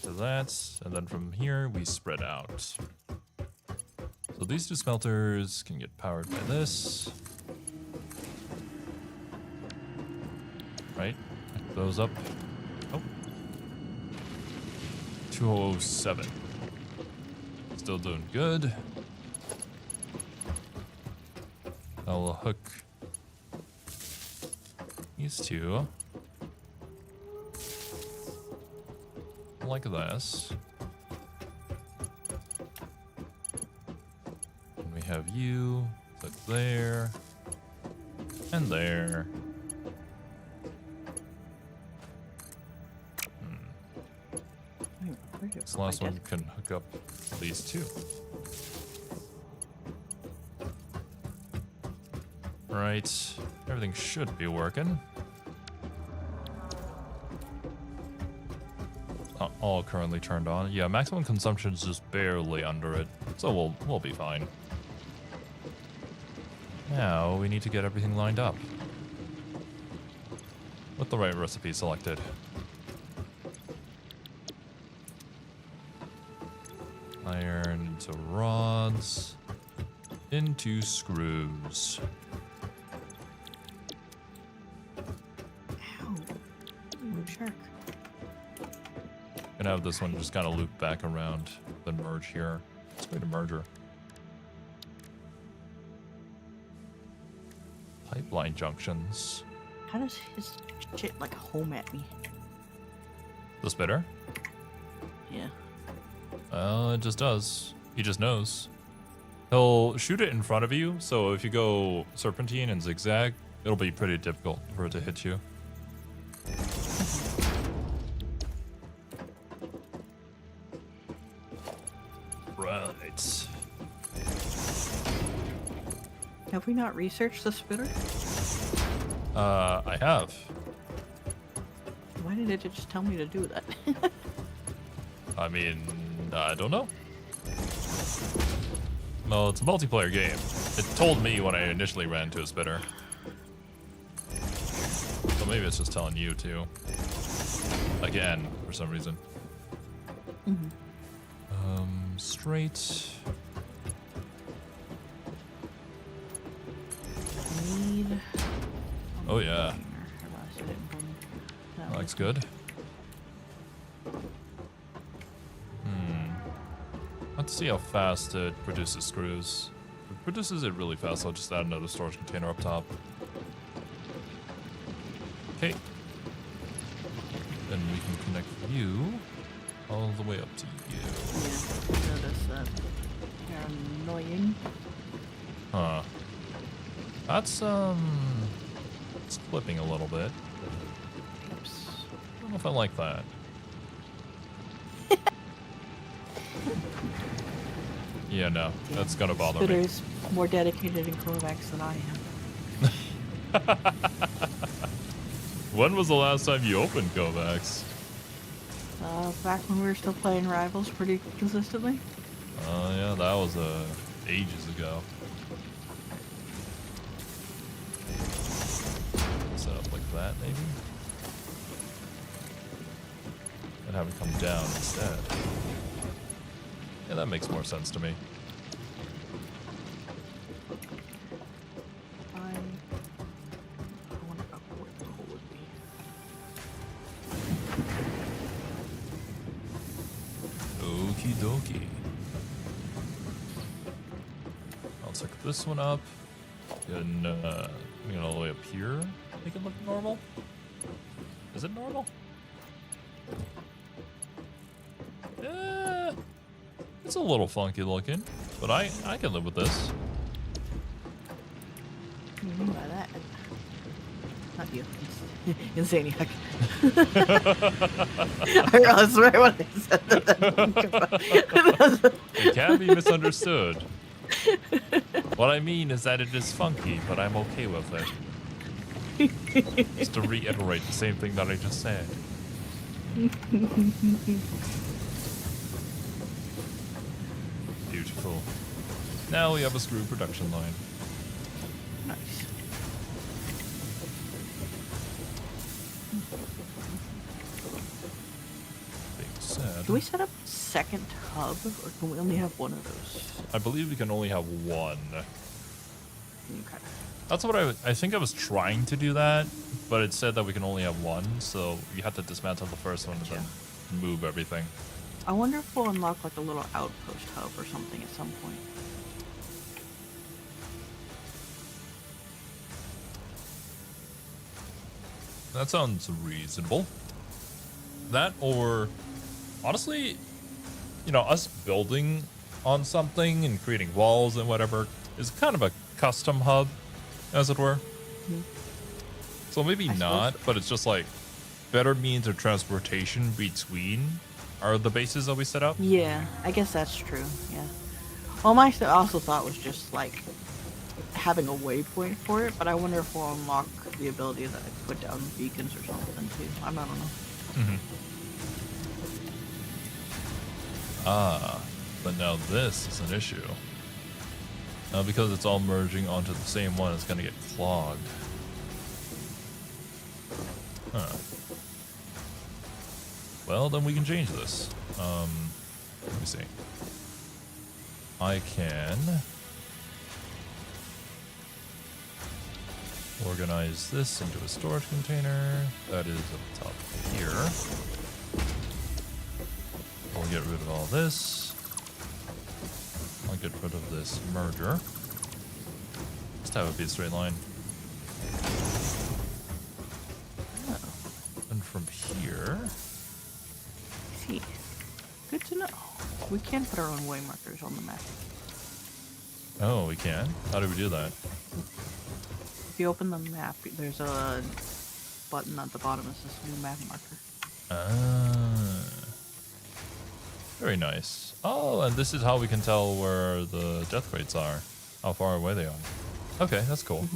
To that, and then from here we spread out. So these two smelters can get powered by this. Right? Pick those up. Oh. 207. Still doing good. I'll hook these two like this. And we have you hook there and there. This last one can hook up these two. Right, everything should be working. all currently turned on. Yeah, maximum consumption is just barely under it, so we'll be fine. Now we need to get everything lined up with the right recipe selected. Iron into rods, into screws. Ow. Shark. Gonna have this one just kind of loop back around, then merge here. Let's create a merger. Pipeline junctions. How does his shit like home at me? The spitter? Yeah. It just does. He just knows. He'll shoot it in front of you, so if you go serpentine and zigzag, it'll be pretty difficult for it to hit you. Right. Have we not researched the spitter? I have. Why did it just tell me to do that? I mean, I don't know. Well, it's a multiplayer game. It told me when I initially ran into a spitter. So maybe it's just telling you too. Again, for some reason. Mm-hmm. Straight. Need. Oh yeah. That looks good. Let's see how fast it produces screws. If it produces it really fast, I'll just add another storage container up top. Okay. Then we can connect you all the way up to you. Yeah, notice that. They're annoying. Huh. That's, it's flipping a little bit. Oops. I don't know if I like that. Yeah, no, that's gonna bother me. Spitter's more dedicated in Kovacs than I am. When was the last time you opened Kovacs? Back when we were still playing Rivals pretty consistently. Oh yeah, that was ages ago. Set up like that, maybe? And have it come down instead. Yeah, that makes more sense to me. I wonder what the hole would be. Okie dokie. I'll check this one up. And bring it all the way up here. Make it look normal. Is it normal? It's a little funky looking, but I can live with this. What do you mean by that? Not you. Insaniac. I realized right when I said that. It can be misunderstood. What I mean is that it is funky, but I'm okay with it. Just to reiterate the same thing that I just said. Beautiful. Now we have a screw production line. Nice. Being said, Can we set up a second hub, or can we only have one of those? I believe we can only have one. Okay. That's what I think I was trying to do that, but it said that we can only have one, so you have to dismantle the first one and then move everything. I wonder if we'll unlock like a little outpost hub or something at some point. That sounds reasonable. That or, honestly, you know, us building on something and creating walls and whatever is kind of a custom hub, as it were. Mm-hmm. So maybe I not, suppose. but it's just like better means of transportation between are the bases that we set up. Yeah, I guess that's true. Yeah. Well, my also thought was just like having a waypoint for it, but I wonder if we'll unlock the ability to put down beacons or something too. I don't know. Mm-hmm. Ah, but now this is an issue. Now because it's all merging onto the same one, it's gonna get clogged. Huh. Well, then we can change this. Let me see. I can organize this into a storage container that is up top here. We'll get rid of all this. I'll get rid of this merger. Just have it be a straight line. And from here... See, good to know. We can put our own way markers on the map. Oh, we can? How do we do that? If you open the map, there's a button at the bottom that says new map marker. Ah. Very nice. Oh, and this is how we can tell where the death rates are. How far away they are. Okay, that's cool.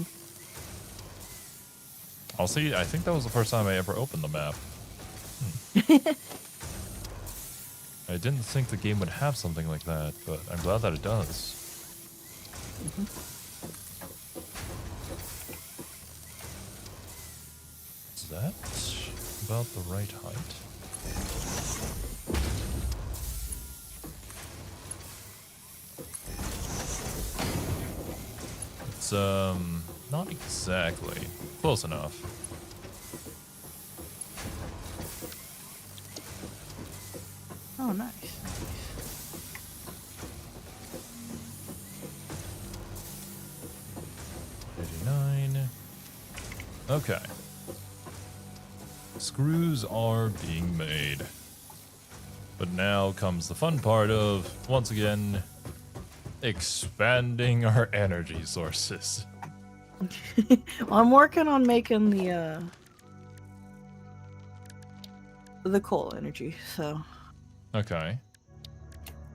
I'll see. I think that was the first time I ever opened the map. I didn't think the game would have something like that, but I'm glad that it does. Is that about the right height? It's, not exactly. Close enough. Oh, nice. 89. Okay. Screws are being made. But now comes the fun part of, once again, expanding our energy sources. Well, I'm working on making the coal energy, so Okay.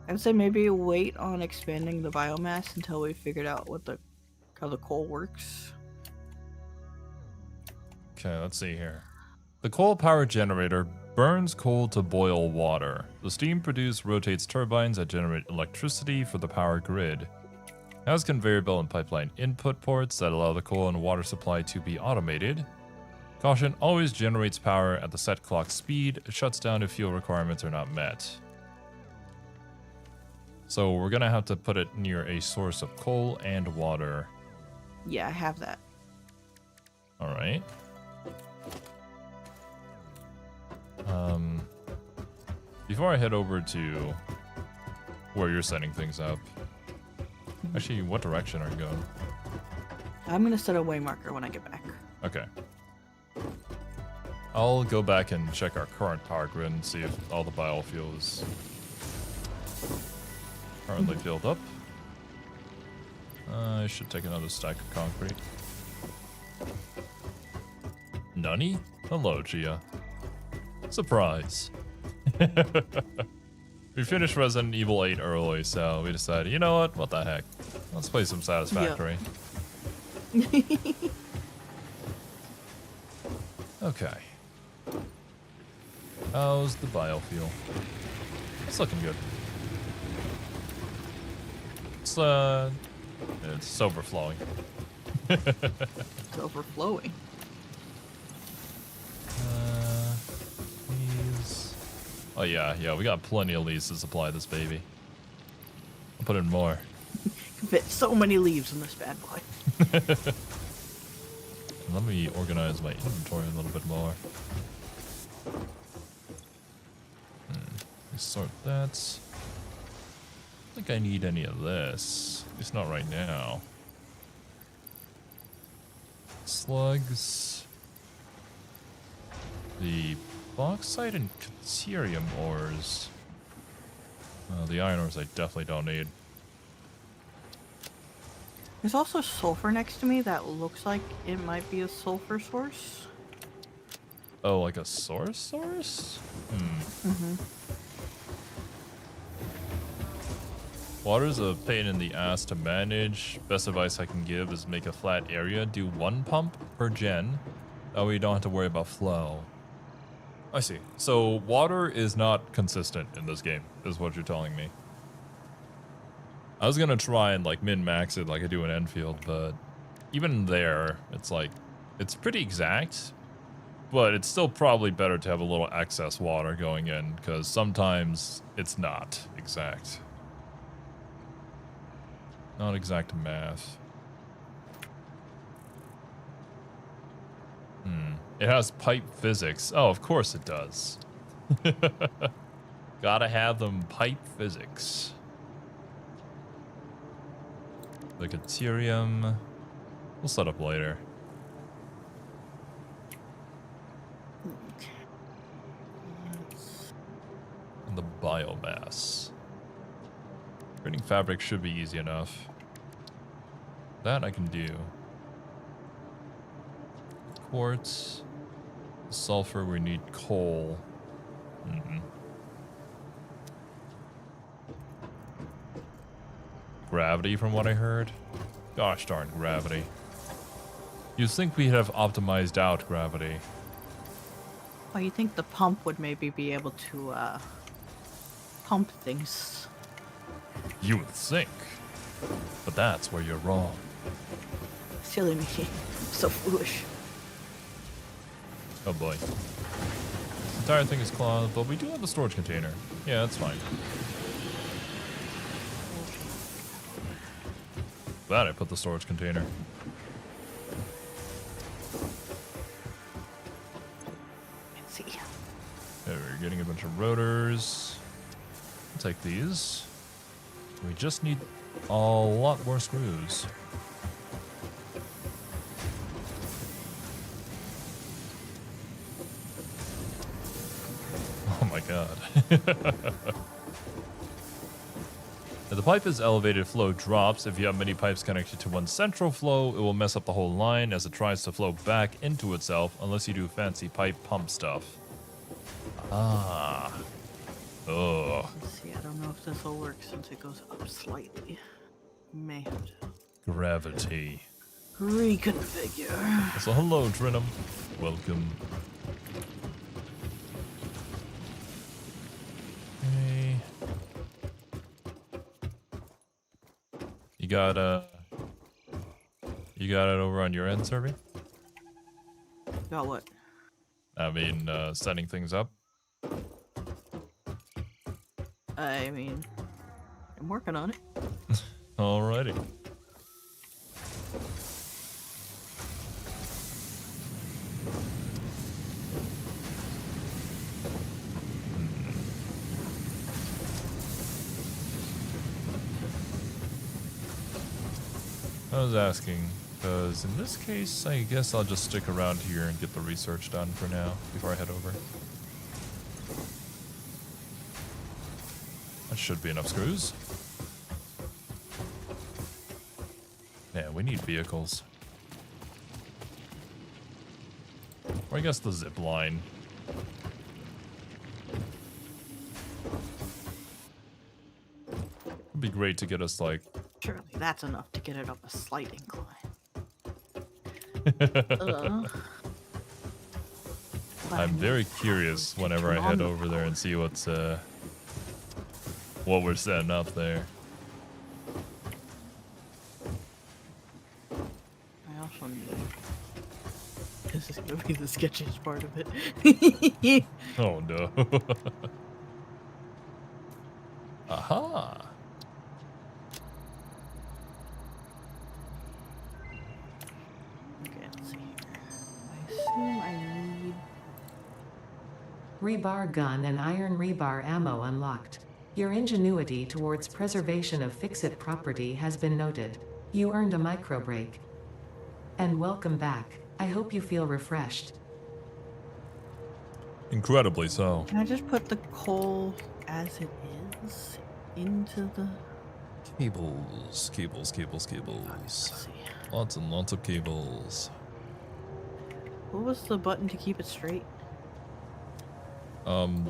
I would say maybe wait on expanding the biomass until we figured out how the coal works. Okay, let's see here. The coal power generator burns coal to boil water. The steam produced rotates turbines that generate electricity for the power grid. It has conveyor belt and pipeline input ports that allow the coal and water supply to be automated. Caution, always generates power at the set clock speed. It shuts down if fuel requirements are not met. So we're gonna have to put it near a source of coal and water. Yeah, I have that. All right. Before I head over to where you're setting things up, actually, what direction are you going? I'm gonna set a way marker when I get back. Okay. I'll go back and check our current power grid and see if all the biofuel is currently filled up. I should take another stack of concrete. Nani? Hello, Gia. Surprise. We finished Resident Evil 8 early, so we decided, you know what the heck? Let's play some Satisfactory. Yeah. Okay. How's the biofuel? It's looking good. It's overflowing. It's overflowing. These. Oh yeah, we got plenty of leaves to supply this baby. I'll put in more. Can fit so many leaves in this bad boy. Let me organize my inventory a little bit more. Let me sort that. I don't think I need any of this. At least not right now. Slugs. The bauxite and caterium ores. The iron ores I definitely don't need. There's also sulfur next to me that looks like it might be a sulfur source. Oh, like a source? Water's a pain in the ass to manage. Best advice I can give is make a flat area. Do one pump per gen. That way you don't have to worry about flow. I see. So water is not consistent in this game, is what you're telling me. I was gonna try and like min-max it like I do in Enfield, but even there, it's like, it's pretty exact, but it's still probably better to have a little excess water going in, because sometimes it's not exact. Not exact math. It has pipe physics. Oh, of course it does. Gotta have them pipe physics. Ligaterium. We'll set up later. And the biomass. Creating fabric should be easy enough. That I can do. Quartz. Sulfur, we need coal. Gravity, from what I heard. Gosh darn gravity. You'd think we'd have optimized out gravity. Oh, you think the pump would maybe be able to pump things? You would think. But that's where you're wrong. Silly me. So foolish. Oh boy. This entire thing is clogged, but we do have a storage container. Yeah, that's fine. Glad I put the storage container. Let's see. There, we're getting a bunch of rotors. I'll take these. We just need a lot more screws. Oh my god. If the pipe is elevated, flow drops. If you have many pipes connected to one central flow, it will mess up the whole line as it tries to flow back into itself unless you do fancy pipe pump stuff. Ah. Oh. Let's see, I don't know if this will work since it goes up slightly. May have to Gravity. reconfigure. So hello, Trinum. Welcome. Hey. You got it over on your end, Survey? Got what? I mean, setting things up. I mean, I'm working on it. Alrighty. I was asking, because in this case, I guess I'll just stick around here and get the research done for now, before I head over. That should be enough screws. Yeah, we need vehicles. Or I guess the zip line. It'd be great to get us, like... Surely that's enough to get it up a slight incline. I'm very curious whenever I head over there and see what's, what we're setting up there. I also need... This is gonna be the sketchiest part of it. Oh no. Aha. Okay, let's see here. I assume I need... Rebar gun and iron rebar ammo unlocked. Your ingenuity towards preservation of fix-it property has been noted. You earned a micro break. And welcome back. I hope you feel refreshed. Incredibly so. Can I just put the coal as it is into the... Cables, cables, cables, Let's cables. see. Lots and lots of cables. What was the button to keep it straight?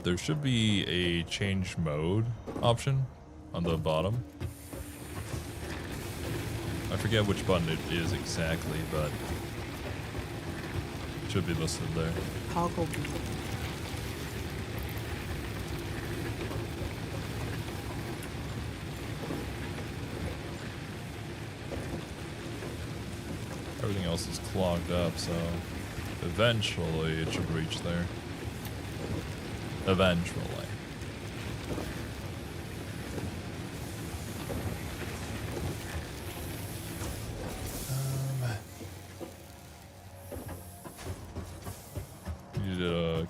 There should be a change mode option on the bottom. I forget which button it is exactly, but it should be listed there. Toggle B. else is clogged up, so eventually it should reach there. Eventually.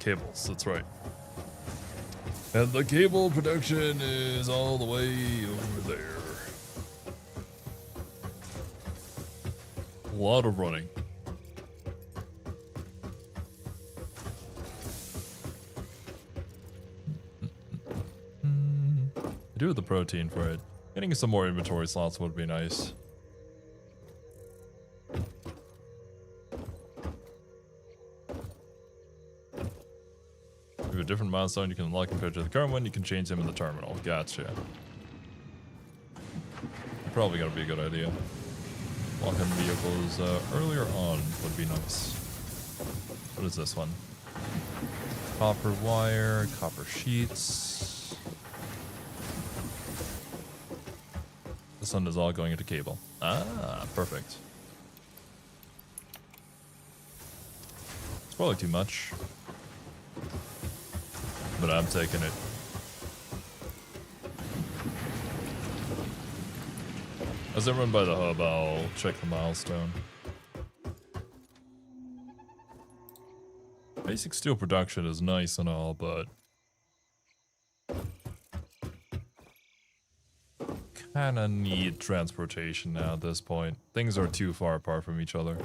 Cables, that's right. And the cable production is all the way over there. A lot of running. I do have the protein for it. Getting some more inventory slots would be nice. A different milestone you can unlock compared to the current one, you can change them in the terminal. Gotcha. Probably gonna be a good idea. Lock in vehicles earlier on would be nice. What is this one? Copper wire, copper sheets. This one is all going into cable. Ah, perfect. It's probably too much, but I'm taking it. As I run by the hub, I'll check the milestone. Basic steel production is nice and all, but kinda need transportation now at this point. Things are too far apart from each other.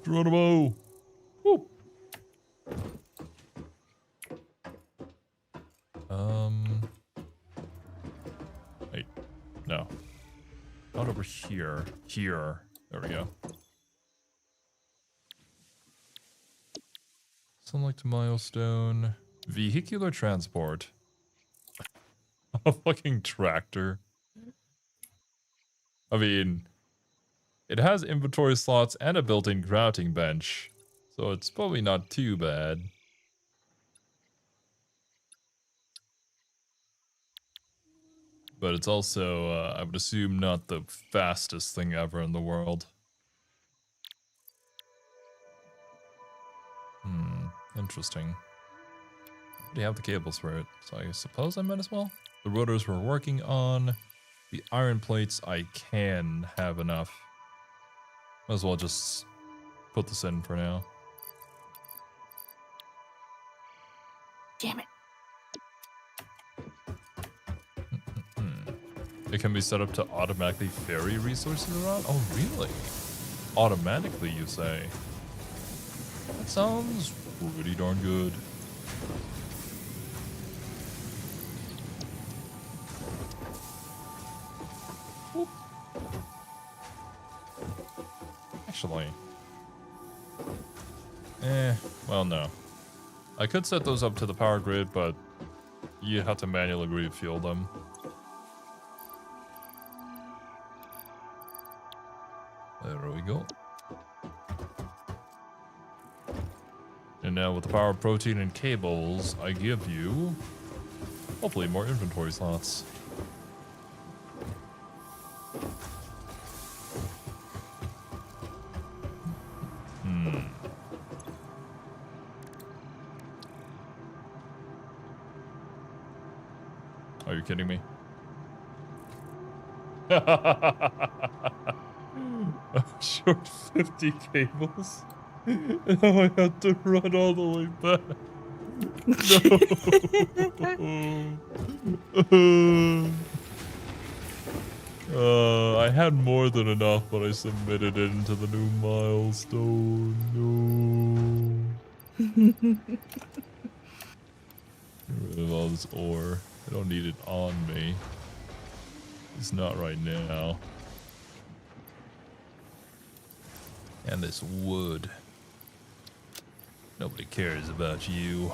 Geronimo! Woo! Wait. No. Not over here. Here. There we go. Select milestone. Vehicular transport. A fucking tractor. I mean, it has inventory slots and a built-in grouting bench, so it's probably not too bad. But it's also, I would assume, not the fastest thing ever in the world. Interesting. They have the cables for it, so I suppose I might as well. The rotors we're working on. The iron plates, I can have enough. Might as well just put this in for now. Damn it. It can be set up to automatically ferry resources around? Oh, really? Automatically, you say? That sounds pretty darn good. Whoop. Actually. Well, no. I could set those up to the power grid, but you have to manually refuel them. There we go. And now with the power of protein and cables, I give you hopefully more inventory slots. Are you kidding me? I'm short 50 cables. And now I have to run all the way back. No. I had more than enough, but I submitted it into the new milestone. No. Get rid of all this ore. I don't need it on me. It's not right now. And this wood. Nobody cares about you.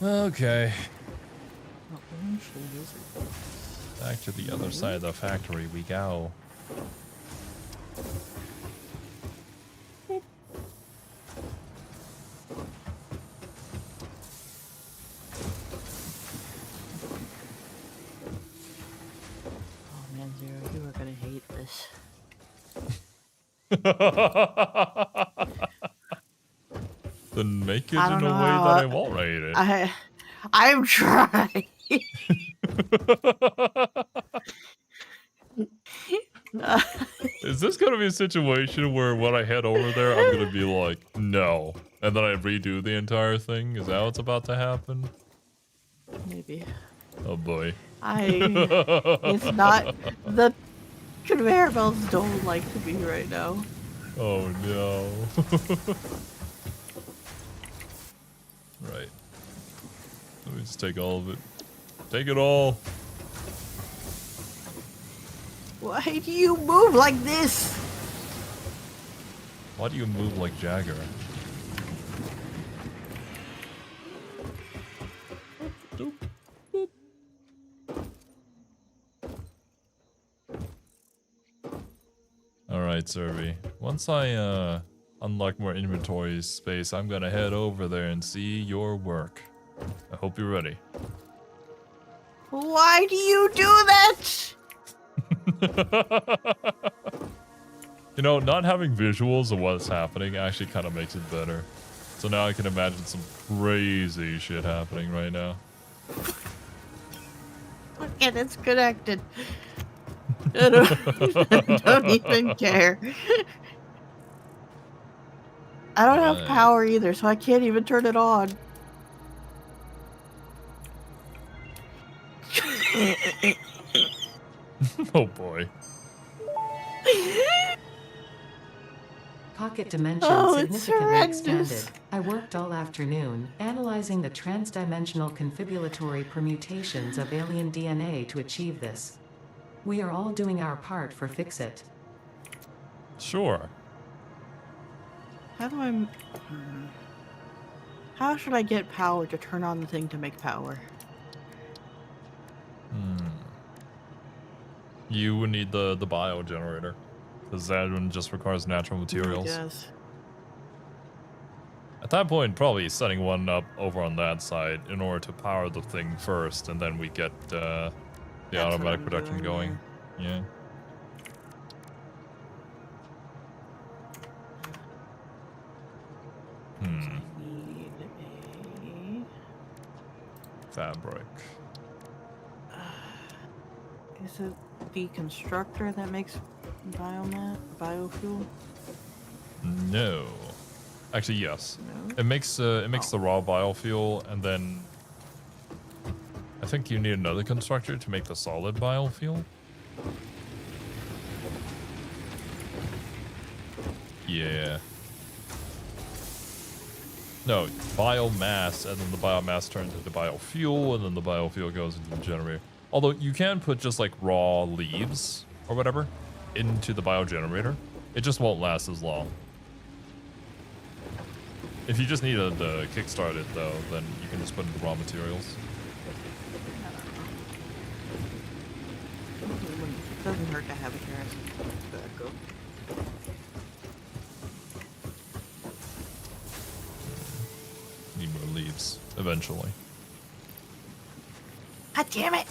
Okay. Back to the other side of the factory we go. Then make it I don't in a know way how, that I won't write it. I'm trying. Is this gonna be a situation where when I head over there, I'm gonna be like, no, and then I redo the entire thing? Is that what's about to happen? Maybe. Oh boy. It's not, the conveyor belts don't like to be right now. Oh no. Right. Let me just take all of it. Take it all. Why do you move like this? Why do you move like Jagger? Doop, boop. Alright, Serby. Once I unlock more inventory space, I'm gonna head over there and see your work. I hope you're ready. Why do you do that? You know, not having visuals of what's happening actually kind of makes it better. So now I can imagine some crazy shit happening right now. Okay, that's connected. I don't even care. I don't have power either, so I can't even turn it on. Oh boy. Pocket dimension It's significantly horrendous. expanded. I worked all afternoon, analyzing the transdimensional confibulatory permutations of alien DNA to achieve this. We are all doing our part for Fix-It. Sure. How do I... How should I get power to turn on the thing to make power? You would need the bio generator, because that one just requires natural materials. Yes. At that point, probably setting one up over on that side in order to power the thing first, and then we get the That's automatic what I'm production doing going. Yeah. Need Fabric. Is it the constructor that makes biofuel? No. Actually, yes. No. It makes the raw biofuel, and then I think you need another constructor to make the solid biofuel. Yeah. No, biomass, and then the biomass turns into biofuel, and then the biofuel goes into the generator. Although you can put just like raw leaves or whatever into the biogenerator. It just won't last as long. If you just need to kickstart it though, then you can just put in the raw materials. It doesn't hurt to have it here as tobacco. Need more leaves eventually. God damn it!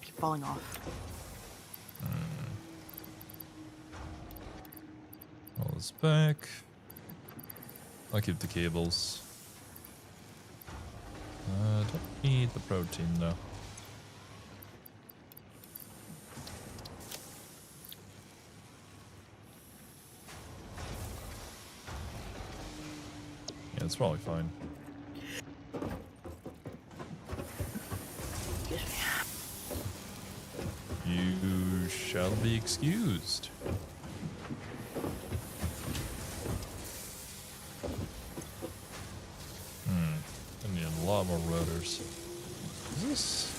Keep falling off. All this back. I'll keep the cables. Don't need the protein though. Yeah, it's probably fine. You shall be excused. I need a lot more rotors. Is this?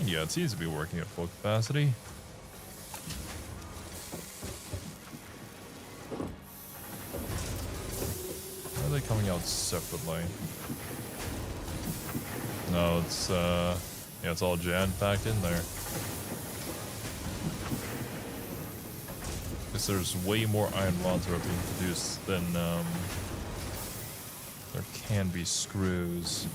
Yeah, it seems to be working at full capacity. Why are they coming out separately? No, it's yeah, it's all jam-packed in there. Guess there's way more iron rods that are being produced than there can be screws.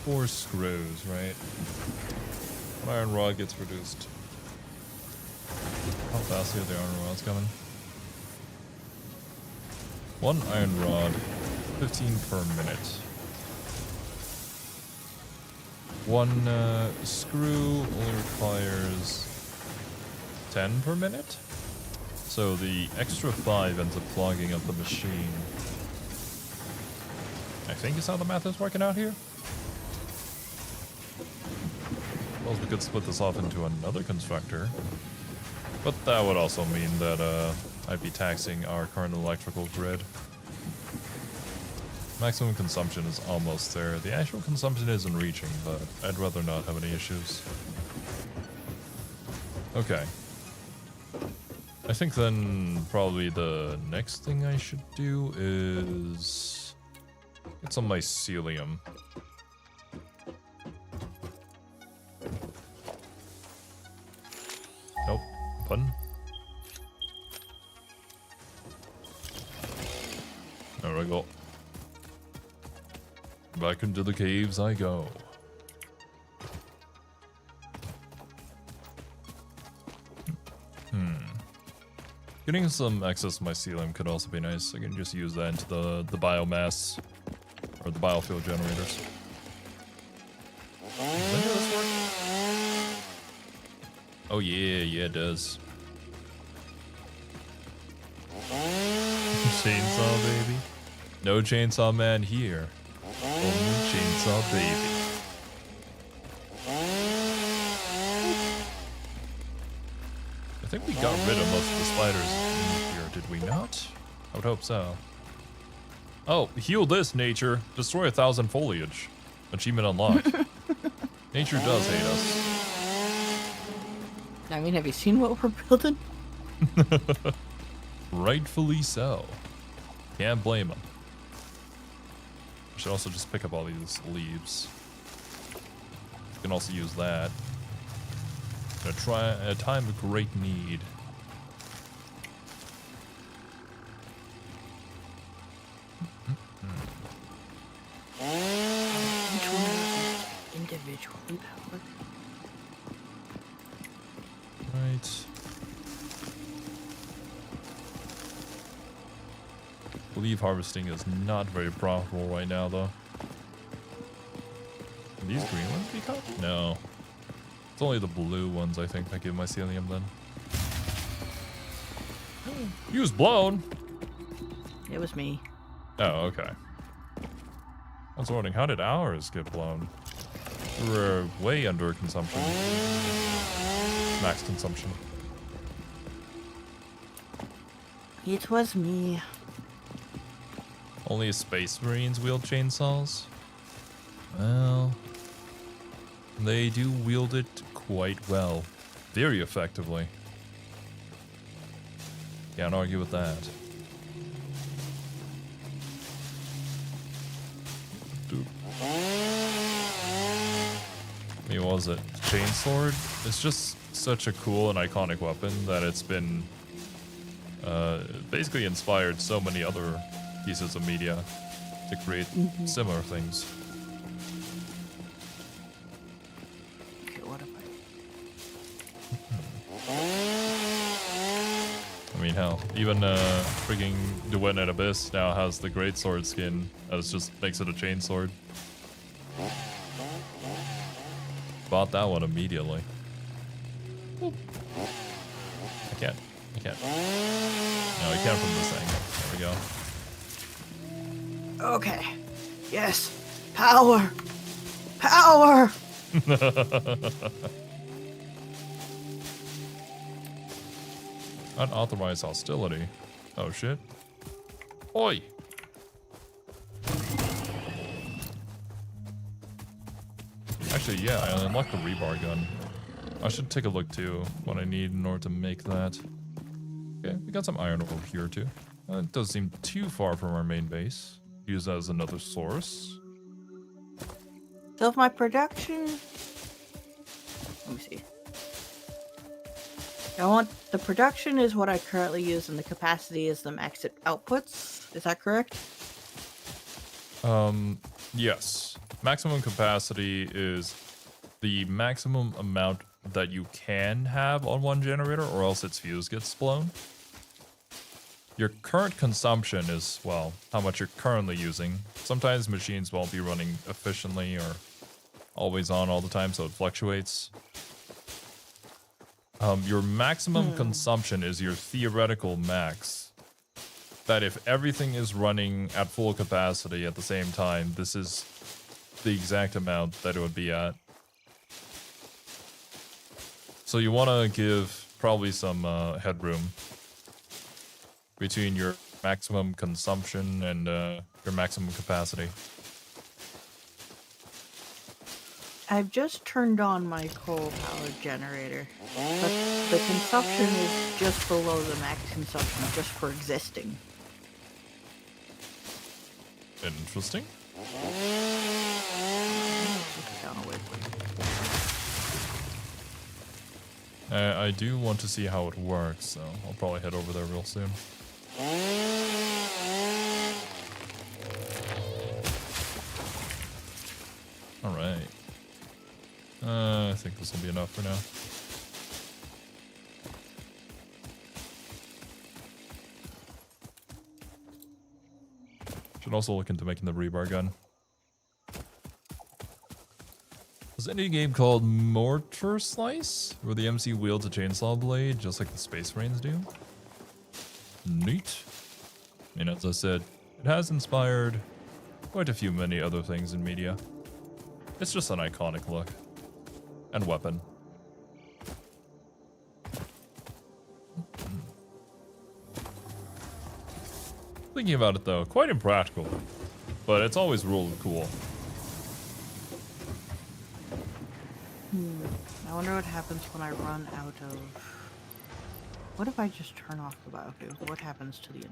4 screws, right? One iron rod gets produced. How fast are the iron rods coming? 1 iron rod, 15 per minute. 1 screw only requires 10 per minute? So the extra 5 ends up clogging up the machine. I think is how the math is working out here. Well, we could split this off into another constructor. But that would also mean that I'd be taxing our current electrical grid. Maximum consumption is almost there. The actual consumption isn't reaching, but I'd rather not have any issues. Okay. I think then probably the next thing I should do is get some mycelium. Nope. Pardon? There we go. Back into the caves I go. Getting some excess mycelium could also be nice. I can just use that into the biomass or the biofuel generators. Does this work? Oh yeah, it does. Chainsaw baby. No chainsaw man here. Only chainsaw baby. I think we got rid of most of the spiders in here, did we not? I would hope so. Oh, heal this, nature. Destroy 1,000 foliage. Achievement unlocked. Nature does hate us. I mean, have you seen what we're building? Rightfully so. Can't blame them. I should also just pick up all these leaves. You can also use that. At a time of great need. Each one is individually powered. Right. Leaf harvesting is not very profitable right now, though. Can these green ones be cut? No. It's only the blue ones, I think, that give mycelium then. He was blown. It was me. Oh, okay. I was wondering, how did ours get blown? We were way under consumption. Max consumption. It was me. Only Space Marines wield chainsaws? Well, they do wield it quite well. Very effectively. Can't argue with that. Dude. I mean, what was it? Chainsword? It's just such a cool and iconic weapon that it's been basically inspired so many other pieces of media to create similar things. Okay, what if I mean, hell, even freaking DeWitt at Abyss now has the greatsword skin. That just makes it a chainsword. Bought that one immediately. I can't. No, I can't from this angle. There we go. Okay. Yes. Power. Power. Unauthorized hostility. Oh shit. Oi. Actually, yeah, I unlocked the rebar gun. I should take a look too, what I need in order to make that. Okay, we got some iron over here too. It doesn't seem too far from our main base. Use that as another source. So if my production... Let me see. I want... The production is what I currently use and the capacity is the maxed outputs. Is that correct? Yes. maximum capacity is the maximum amount that you can have on one generator, or else its fuse gets blown. Your current consumption is, well, how much you're currently using. Sometimes machines won't be running efficiently or always on all the time, so it fluctuates. Your maximum consumption is your theoretical max. That if everything is running at full capacity at the same time, this is the exact amount that it would be at. So you want to give probably some headroom between your maximum consumption and your maximum capacity. I've just turned on my coal-powered generator, but the consumption is just below the max consumption just for existing. Interesting. Down away, please. I do want to see how it works, so I'll probably head over there real soon. Alright. I think this will be enough for now. Should also look into making the rebar gun. There's an indie game called Mortar Slice, where the MC wields a chainsaw blade, just like the Space Marines do. Neat. I mean, as I said, it has inspired quite a few many other things in media. It's just an iconic look. And weapon. Thinking about it though, quite impractical. But it's always really cool. I wonder what happens when I run out of... What if I just turn off the biofuel? What happens to the Inu?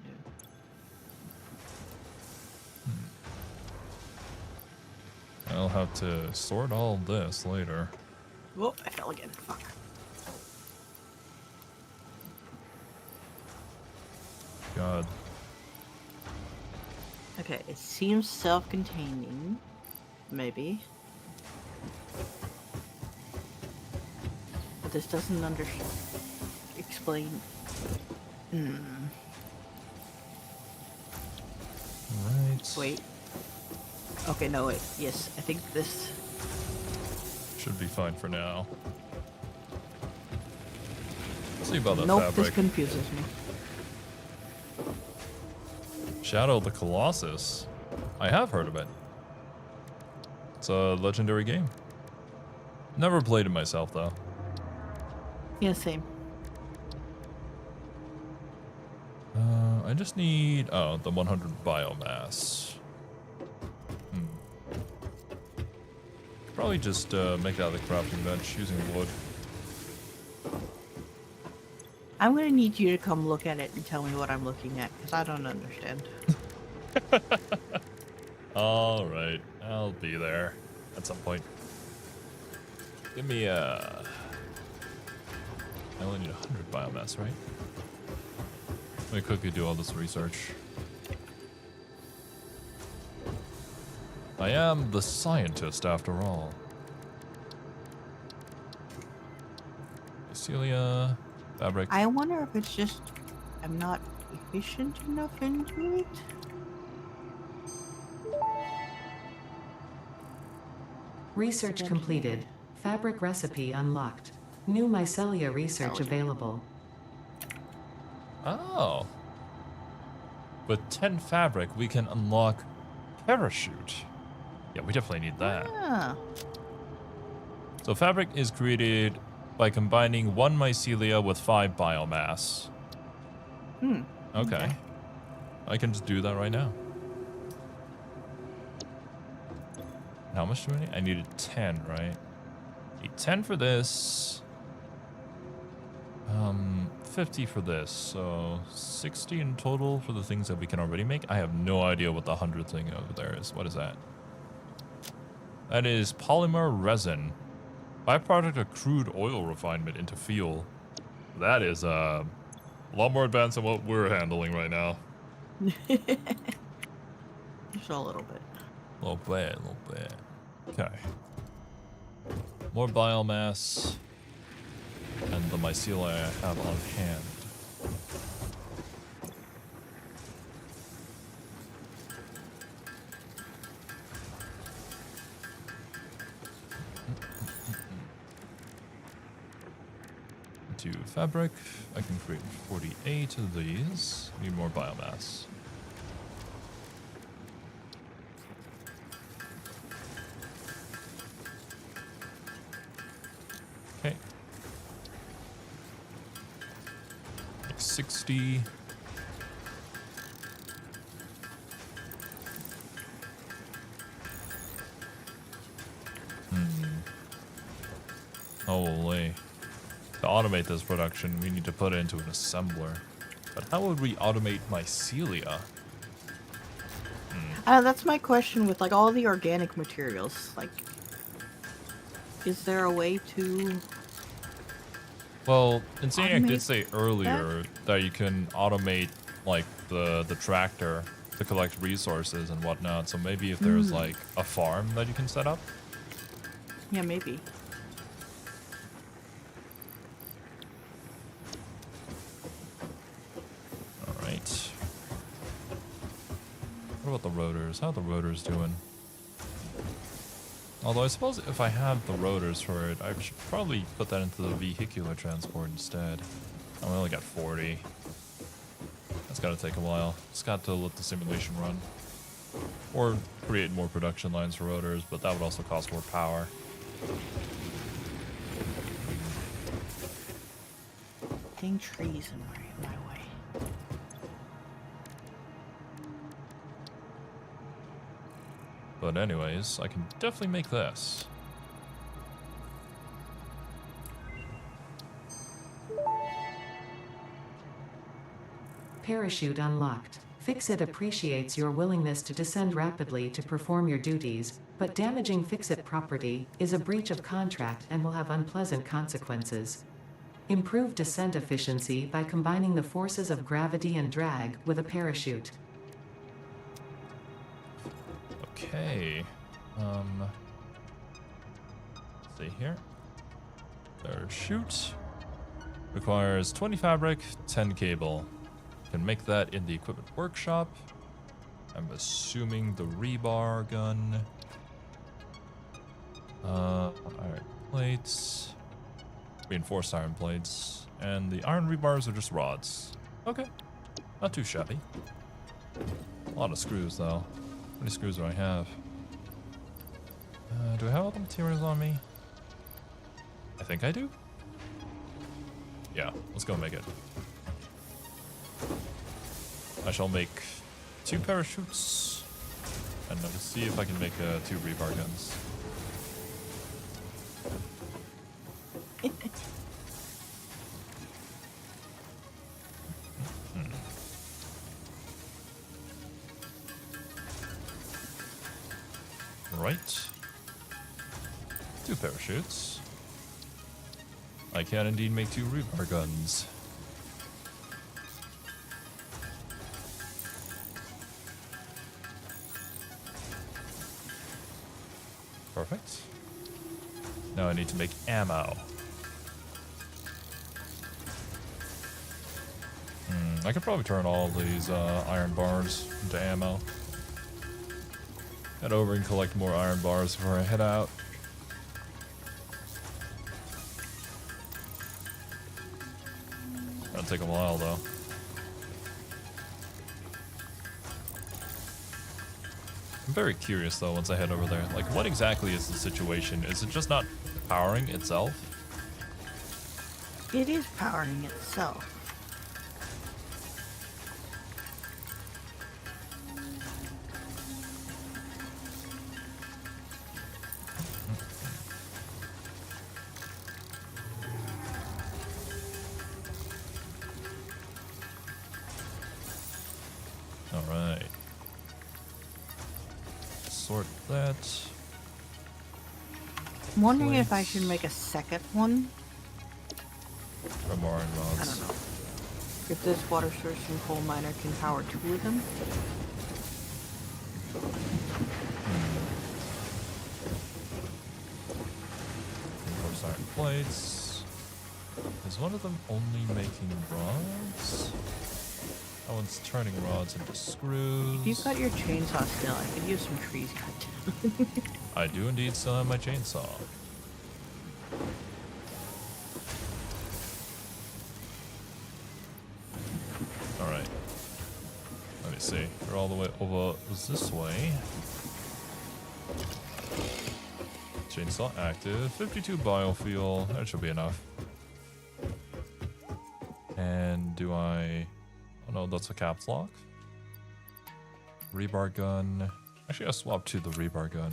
I'll have to sort all this later. Oh, I fell again. Fuck. God. Okay, it seems self-containing. Maybe. But this doesn't explain... Right. Wait. Okay, no, wait. Yes, I think this... Should be fine for now. Let's see about that Nope, fabric. this confuses me. Shadow of the Colossus. I have heard of it. It's a legendary game. Never played it myself though. Yeah, same. I just need the 100 biomass. Probably just make that the crafting bench using wood. I'm gonna need you to come look at it and tell me what I'm looking at, because I don't understand. Alright, I'll be there at some point. Give me I only need 100 biomass, right? Let me quickly do all this research. I am the scientist after all. Celia, fabric. I wonder if it's just I'm not efficient enough into it. Research completed. Fabric recipe unlocked. New mycelia research available. Oh. With 10 fabric, we can unlock parachute. Yeah, we definitely need that. Ah. So fabric is created by combining 1 mycelia with 5 biomass. Okay. I can just do that right now. How much do I need? I needed 10, right? Need 10 for this. 50 for this. So 60 in total for the things that we can already make. I have no idea what the 100 thing over there is. What is that? That is polymer resin. Byproduct of crude oil refinement into fuel. That is a lot more advanced than what we're handling right now. Just a little bit. A little bit, a little bit. Okay. More biomass and the mycelia I have on hand. To fabric, I can create 48 of these. Need more biomass. Okay. Like 60. Holy. To automate this production, we need to put it into an assembler. But how would we automate mycelia? That's my question with like all the organic materials. Like, is there a way to? Well, Insaniac did Automate say earlier that you can automate like the tractor to collect resources and whatnot. So maybe if there's like a farm that you can set up. Yeah, maybe. All right. What about the rotors? How are the rotors doing? Although I suppose if I have the rotors for it, I should probably put that into the vehicular transport instead. I only got 40. That's gotta take a while. Just got to let the simulation run. Or create more production lines for rotors, but that would also cost more power. Dang trees in my way. But anyways, I can definitely make this. Parachute unlocked. Fix-It appreciates your willingness to descend rapidly to perform your duties, but damaging Fix-It property is a breach of contract and will have unpleasant consequences. Improve descent efficiency by combining the forces of gravity and drag with a parachute. Okay. See here. Parachute. Requires 20 fabric, 10 cable. Can make that in the equipment workshop. I'm assuming the rebar gun. Iron plates. Reinforced iron plates. And the iron rebars are just rods. Okay. Not too shabby. A lot of screws though. How many screws do I have? Do I have all the materials on me? I think I do. Yeah, let's go make it. I shall make 2 parachutes, and let's see if I can make 2 rebar guns. Right. 2 parachutes. I can indeed make 2 rebar guns. Perfect. Now I need to make ammo. I could probably turn all these iron bars into ammo. Head over and collect more iron bars before I head out. That'll take a while though. I'm very curious though once I head over there. Like, what exactly is the situation? Is it just not powering itself? It is powering itself. Alright. Sort that. I'm wondering if I Plates. should make a second one. Or more iron rods. I don't know. If this water source and coal miner can power 2 of them. reinforced iron plates. Is one of them only making rods? That one's turning rods into screws. If you've got your chainsaw still, I could use some trees cut. I do indeed still have my chainsaw. Alright. Let me see. We're all the way over this way. Chainsaw active. 52 biofuel. That should be enough. And do I... Oh no, that's a caps lock. Rebar gun. Actually, I'll swap to the rebar gun.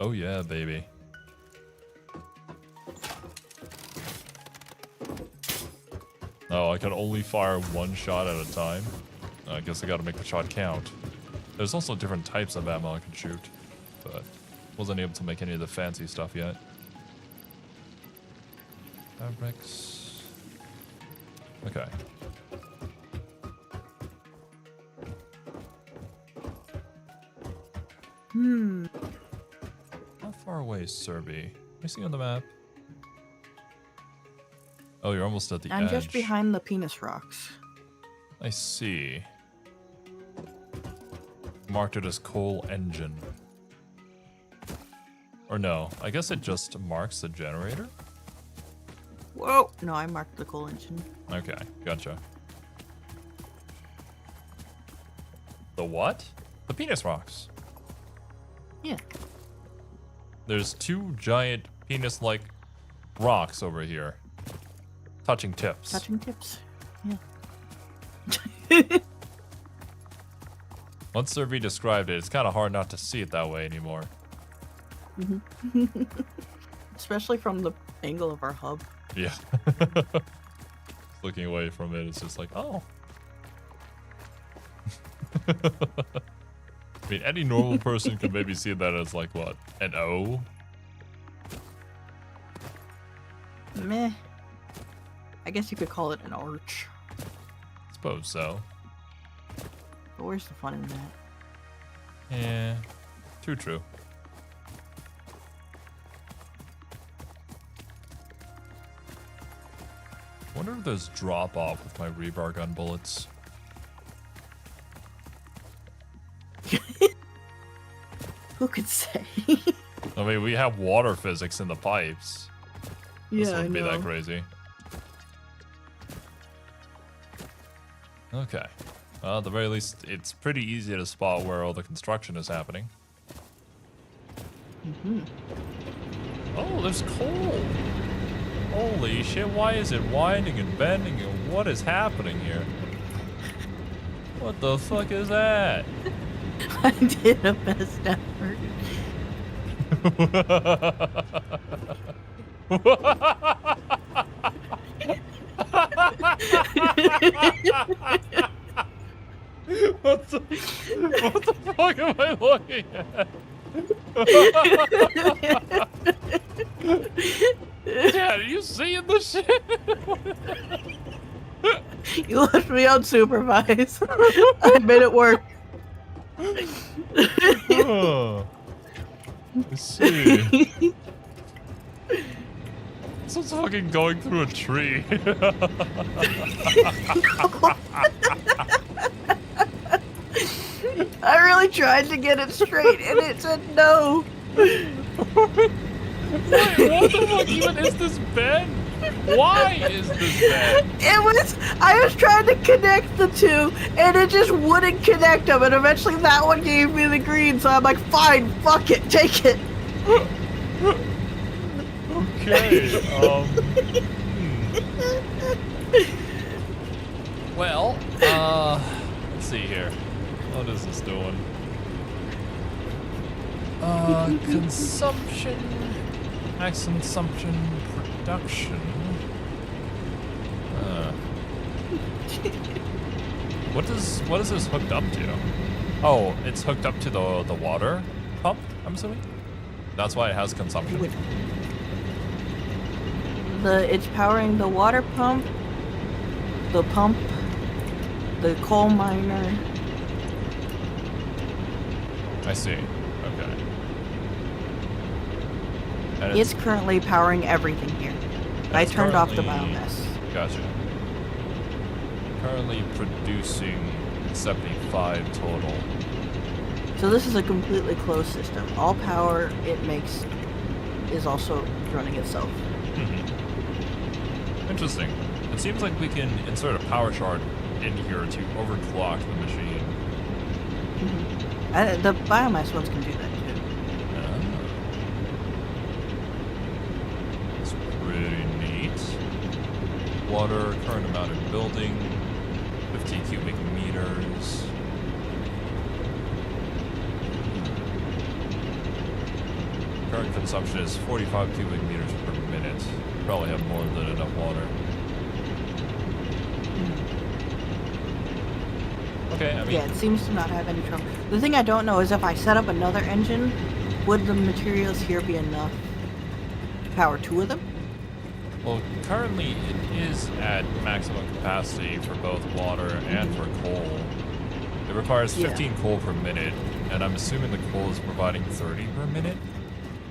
Oh yeah, baby. Oh, I can only fire one shot at a time. I guess I gotta make the shot count. There's also different types of ammo I can shoot, but wasn't able to make any of the fancy stuff yet. Fabrics. Okay. How far away is Serby? I see on the map. Oh, you're almost at the edge. I'm just behind the penis rocks. I see. Marked it as coal engine. Or no, I guess it just marks the generator? Whoa! No, I marked the coal engine. Okay, gotcha. The what? The penis rocks. Yeah. There's two giant penis-like rocks over here. Touching tips. Touching tips. Yeah. Once Serby described it, it's kind of hard not to see it that way anymore. Especially from the angle of our hub. Yeah. Looking away from it, it's just like, oh. I mean, any normal person could maybe see that as like, what, an O? Meh. I guess you could call it an arch. Suppose so. But where's the fun in that? Yeah, too true. Wonder if there's drop off with my rebar gun bullets. Who could say? I mean, we have water physics in the pipes. This Yeah, I wouldn't be that know. crazy. Okay. Well, at the very least, it's pretty easy to spot where all the construction is happening. Oh, there's coal! Holy shit, why is it winding and bending and what is happening here? What the fuck is that? I did a best effort. What the fuck am I looking at? Yeah, are you seeing the shit? You left me unsupervised. I made it work. Oh, I see. Someone's fucking going through a tree. I really tried to get it straight and it said no. Wait, what the fuck even is this bend? Why is this bend? I was trying to connect the two and it just wouldn't connect them, and eventually that one gave me the green, so I'm like, fine, fuck it, take it. Okay, Well, let's see here. What is this doing? Consumption, max consumption, production. What is this hooked up to? Oh, it's hooked up to the water pump, I'm assuming? That's why it has consumption. It's powering the water pump, the coal miner. I see. Okay. And It's currently powering everything here. I turned off the biomass. Gotcha. Currently producing 75 total. So this is a completely closed system. All power it makes is also running itself. Interesting. It seems like we can insert a power shard in here to overclock the machine. The biomass ones can do that too. It's pretty neat. Water, current amount in building, 50 cubic meters. Current consumption is 45 cubic meters per minute. Probably have more than enough water. Okay, I mean... Yeah, it seems to not have any trouble. The thing I don't know is if I set up another engine, would the materials here be enough to power 2 of them? Well, currently it is at maximum capacity for both water and for coal. It requires 15 coal per minute, and I'm assuming the coal is providing 30 per minute?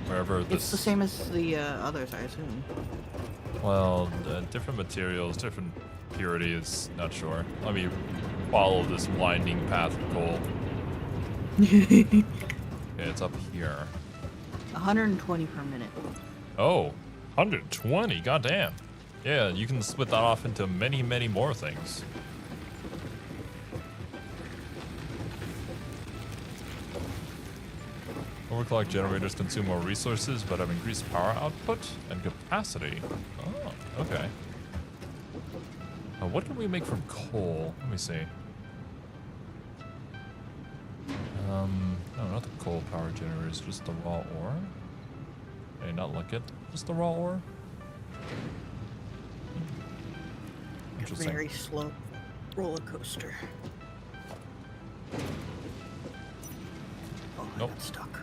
Wherever this... It's the same as the others, I assume. Well, different materials, different purities, not sure. Let me follow this winding path of coal. Okay, it's up here. 120 per minute. Oh, 120, goddamn. Yeah, you can split that off into many, many more things. Overclock generators consume more resources, but have increased power output and capacity. Oh, okay. What can we make from coal? Let me see. No, not the coal power generators, just the raw ore. Okay, not like it, just the raw ore. Interesting. Very slow roller coaster. Oh, Nope. I got stuck.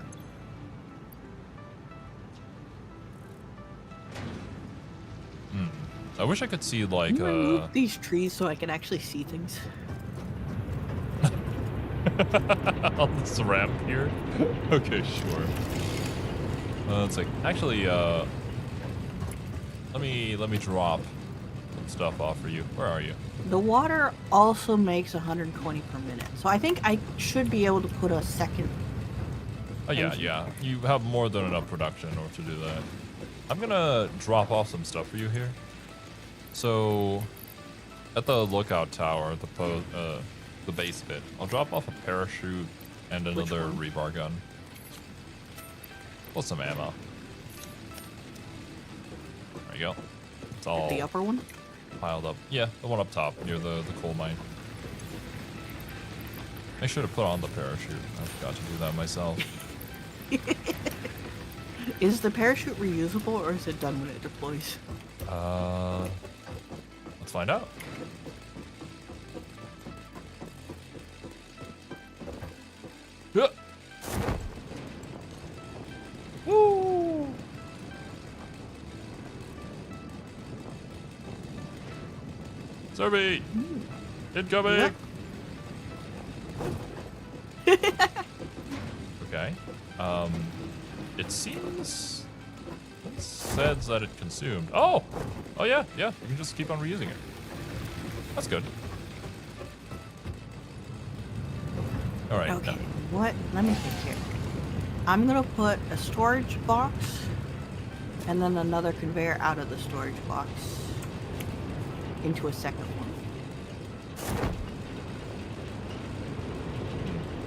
I wish I could see like Can you remove these trees so I can actually see things? on this ramp here. Okay, sure. It's like actually let me drop some stuff off for you. Where are you? The water also makes 120 per minute, so I think I should be able to put a second. Oh yeah, yeah. You have more than enough production in order to do that. I'm gonna drop off some stuff for you here. So, at the lookout tower, the base bit, I'll drop off a parachute and another rebar gun. Plus some ammo. There you go. It's all The upper one? piled up. Yeah, the one up top near the coal mine. I should have put on the parachute. I forgot to do that myself. Is the parachute reusable or is it done when it deploys? Let's find out. Yeah. Woo! Survey! Incoming! Yep. Okay. It seems... It says that it consumed. Oh! Oh yeah, yeah. You can just keep on reusing it. That's good. Alright. Okay, what? Let me think here. I'm gonna put a storage box and then another conveyor out of the storage box into a second one.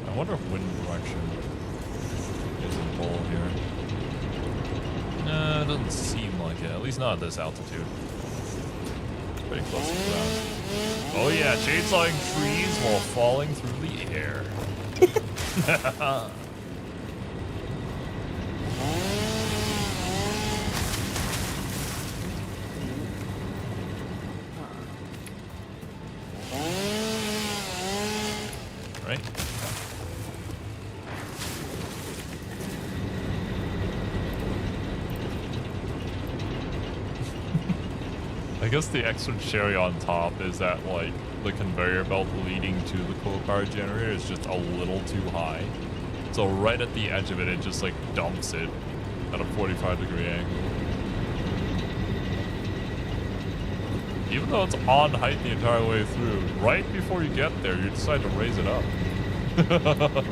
I wonder if wind direction is in bowl here. No, it doesn't seem like it. At least not at this altitude. It's pretty close to the ground. Oh yeah, chainsawing trees while falling through the air. Right? I guess the extra cherry on top is that, like, the conveyor belt leading to the coal power generator is just a little too high. So right at the edge of it, it just, like, dumps it at a 45-degree angle. Even though it's on height the entire way through, right before you get there, you decide to raise it up.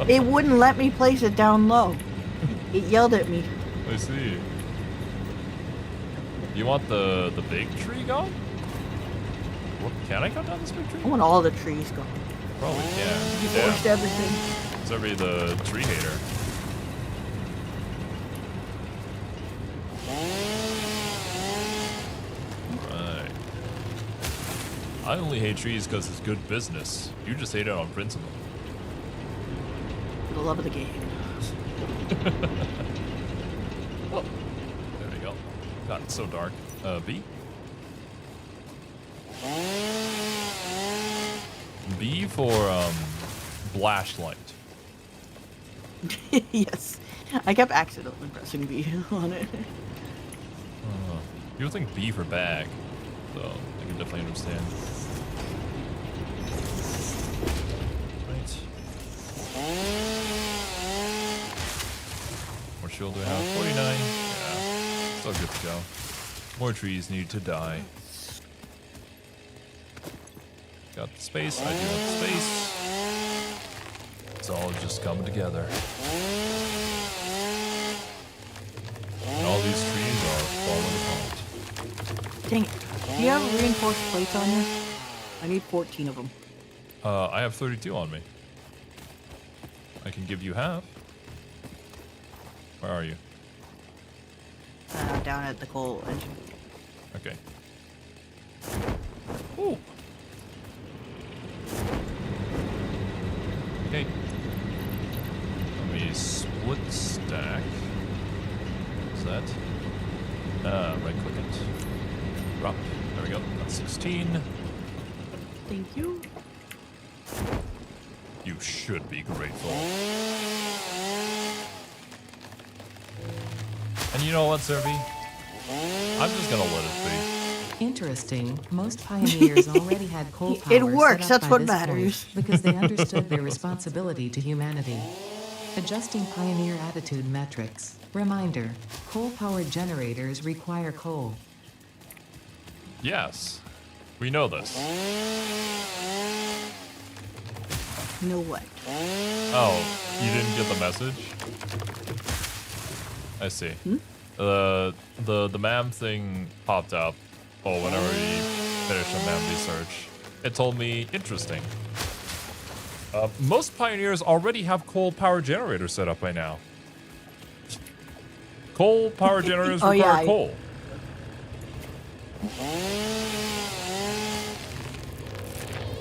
It wouldn't let me place it down low. It yelled at me. I see. You want the big tree gone? What, can I cut down this big tree? I want all the trees gone. Probably can. You forced everything. Sorry, the tree hater. Right. I only hate trees because it's good business. You just hate it on principle. For the love of the game. Oh, there we go. God, it's so dark. B? B for, flashlight. Yes. I kept accidentally pressing B on it. You would think B for bag, so I can definitely understand. Right. More shield do I have? 49. Yeah. Still good to go. More trees need to die. Got the space. I do have the space. It's all just coming together. And all these trees are falling apart. Dang it. Do you have reinforced plates on you? I need 14 of them. I have 32 on me. I can give you half. Where are you? Down at the coal engine. Okay. Ooh. Okay. Let me split stack. What's that? Right click it. Drop. There we go. That's 16. Thank you. You should be grateful. And you know what, Serby? I'm just gonna let it be. Interesting. Most pioneers already had coal power. It works, set up that's by what this matters. point because they understood their responsibility to humanity. Adjusting pioneer attitude metrics. Reminder: coal-powered generators require coal. Yes. We know this. You know what? Oh, you didn't get the message? I see. The MAM thing popped up. Oh, whenever you finish a MAM research. It told me, interesting. Most pioneers already have coal power generators set up by now. Coal power generators require coal.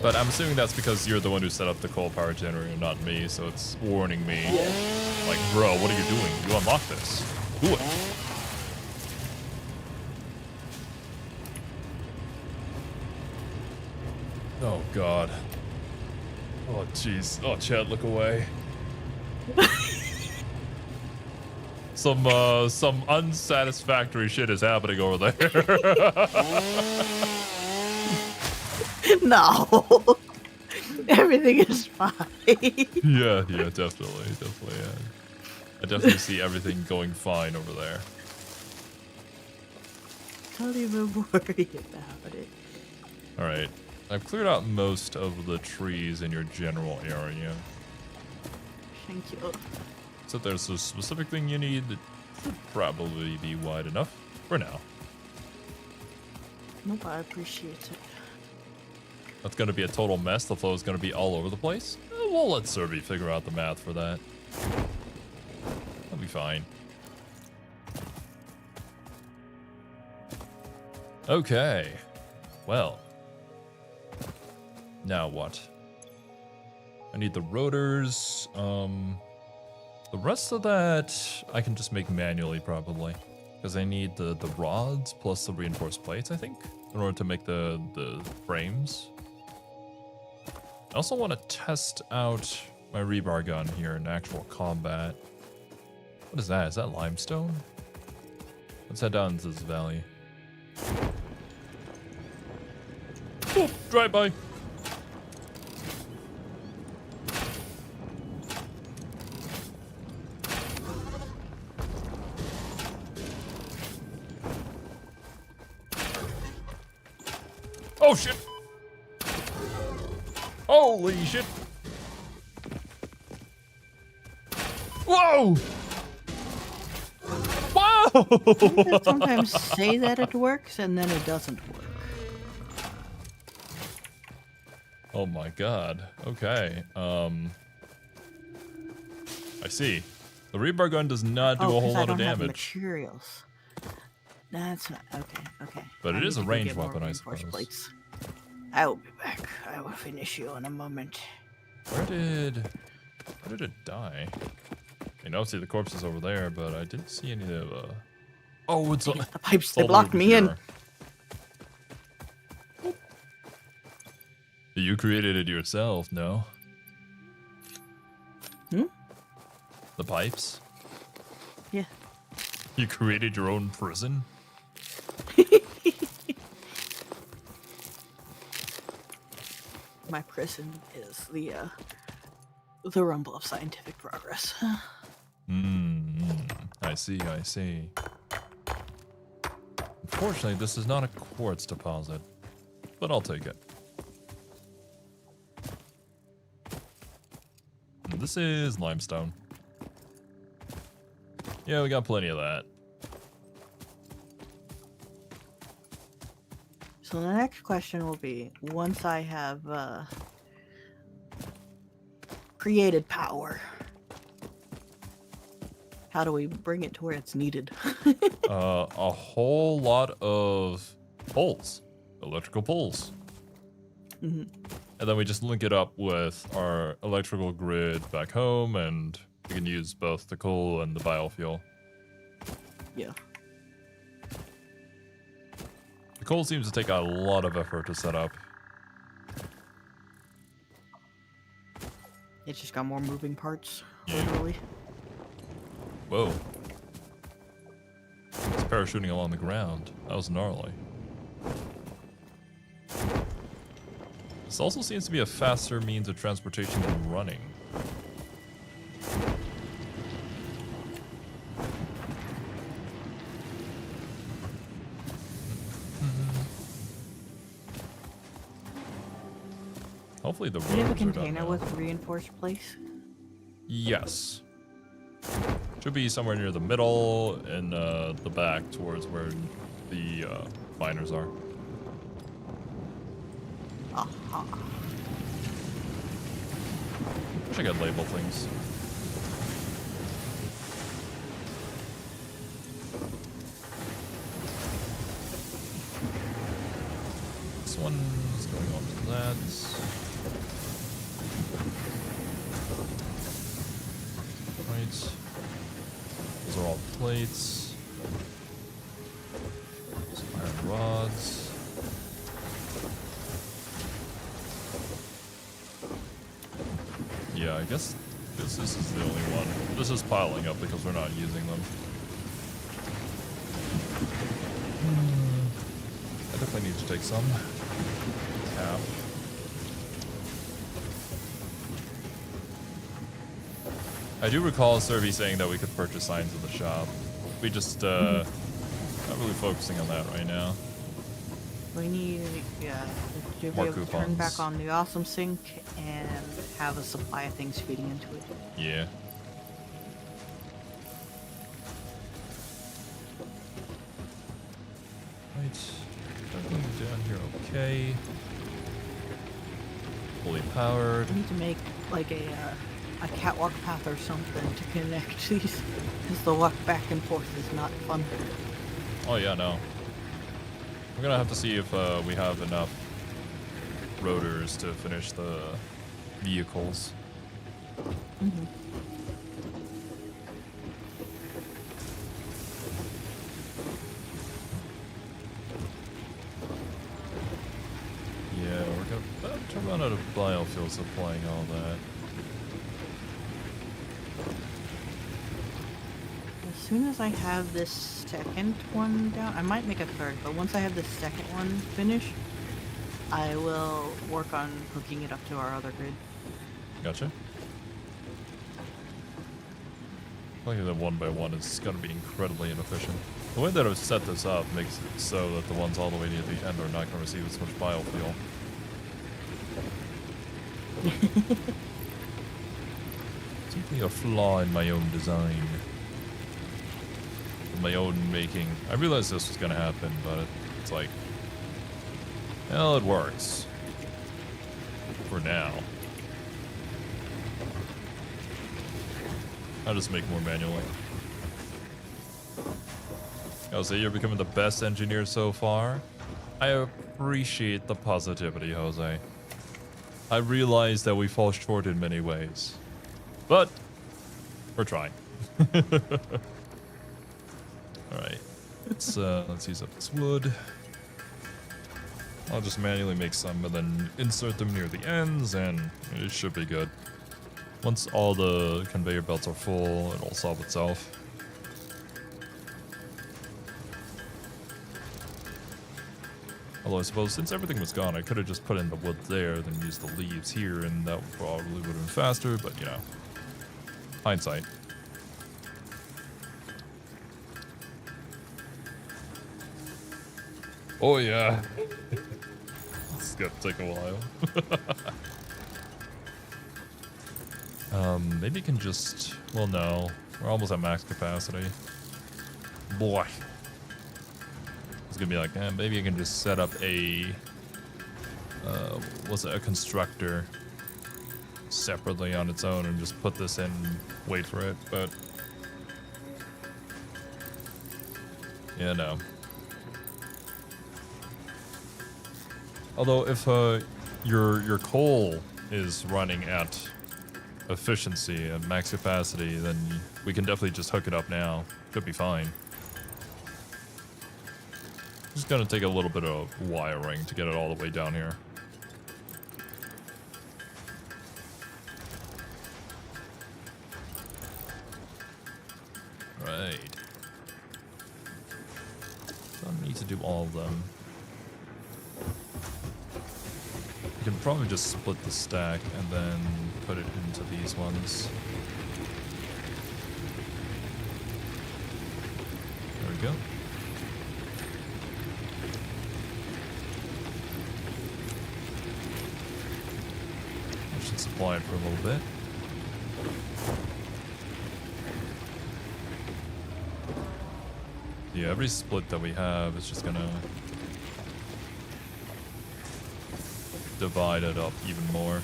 But I'm assuming that's because you're the one who set up the coal power generator, not me, so it's warning me. Yeah. Like, bro, what are you doing? You unlock this. Do it. Oh, God. Oh, jeez. Oh, Chad, look away. Some unsatisfactory shit is happening over there. No. Everything is fine. Yeah, definitely. Yeah. I definitely see everything going fine over there. Don't even worry about it. Alright. I've cleared out most of the trees in your general area. Thank you. So if there's a specific thing you need, it should probably be wide enough for now. Nope, I appreciate it. That's going to be a total mess. The flow is going to be all over the place. We'll let Serby figure out the math for that. That'll be fine. Okay. Well. Now what? I need the rotors. The rest of that I can just make manually probably. Because I need the rods plus the reinforced plates, I think, in order to make the frames. I also want to test out my rebar gun here in actual combat. What is that? Is that limestone? Let's head down into this valley. Drive by. Oh shit! Holy shit! Whoa! Whoa! I sometimes say that it works and then it doesn't work. Oh my god. Okay. I see. The rebar gun does not do a whole lot of damage. Materials. That's not okay. Okay. But it is a need to go ranged get more weapon, I reinforced suppose. plates. I will be back. I will finish you in a moment. Where did it die? I know, see the corpses over there, but I didn't see any of Oh, it's The pipes it's that all blocked over me in. here. You created it yourself, no? Hmm? The pipes? Yeah. You created your own prison? My prison is the rumble of scientific progress. I see, I see. Unfortunately, this is not a quartz deposit, but I'll take it. This is limestone. Yeah, we got plenty of that. So the next question will be, once I have created power, how do we bring it to where it's needed? A whole lot of poles, electrical poles. Mhm. And then we just link it up with our electrical grid back home, and we can use both the coal and the biofuel. Yeah. The coal seems to take a lot of effort to set up. It's just got more moving parts, Yeah. literally. Whoa. It's parachuting along the ground. That was gnarly. This also seems to be a faster means of transportation than running. Hopefully the Do you have a roads are done container now. with reinforced plates? Yes. Should be somewhere near the middle and the back towards where the miners are. Aha. Wish I could label things. This one's going on to that. Right. Those are all plates. Some iron rods. Yeah, I guess this is the only one. This is piling up because we're not using them. I definitely need to take some. Yeah. I do recall Servi saying that we could purchase signs in the shop. We just, not really focusing on that right now. We need, yeah, to be More able to turn coupons. back on the awesome sink and have a supply of things feeding into it. Yeah. Right. Everything down here okay. Fully powered. We need to make like a catwalk path or something to connect these, because the walk back and forth is not fun. Oh yeah, no. We're gonna have to see if we have enough rotors to finish the vehicles. Mm-hmm. Yeah, we're gonna run out of biofuel supplying all that. As soon as I have this second one down, I might make a third, but once I have this second one finished, I will work on hooking it up to our other grid. Gotcha. I think that 1x1 is gonna be incredibly inefficient. The way that I've set this up makes it so that the ones all the way near the end are not going to receive as much biofuel. Simply a flaw in my own design. My own making. I realized this was going to happen, but it's like, well, it works. For now. I'll just make more manually. I'll say you're becoming the best engineer so far. I appreciate the positivity, Jose. I realize that we fall short in many ways. But we're trying. Alright. Let's use up this wood. I'll just manually make some and then insert them near the ends, and it should be good. Once all the conveyor belts are full, it'll solve itself. Although I suppose since everything was gone, I could have just put in the wood there, then used the leaves here, and that probably would have been faster, but you know. Hindsight. Oh yeah. It's gonna take a while. Maybe you can just... Well, no. We're almost at max capacity. Boy. It's gonna be like, maybe you can just set up a... what's it? A constructor separately on its own and just put this in and wait for it, but... Yeah, no. Although if your coal is running at efficiency at max capacity, then we can definitely just hook it up now. Could be fine. Just gonna take a little bit of wiring to get it all the way down here. Right. Don't need to do all of them. You can probably just split the stack and then put it into these ones. There we go. I should supply it for a little bit. Yeah, every split that we have is just gonna divide it up even more.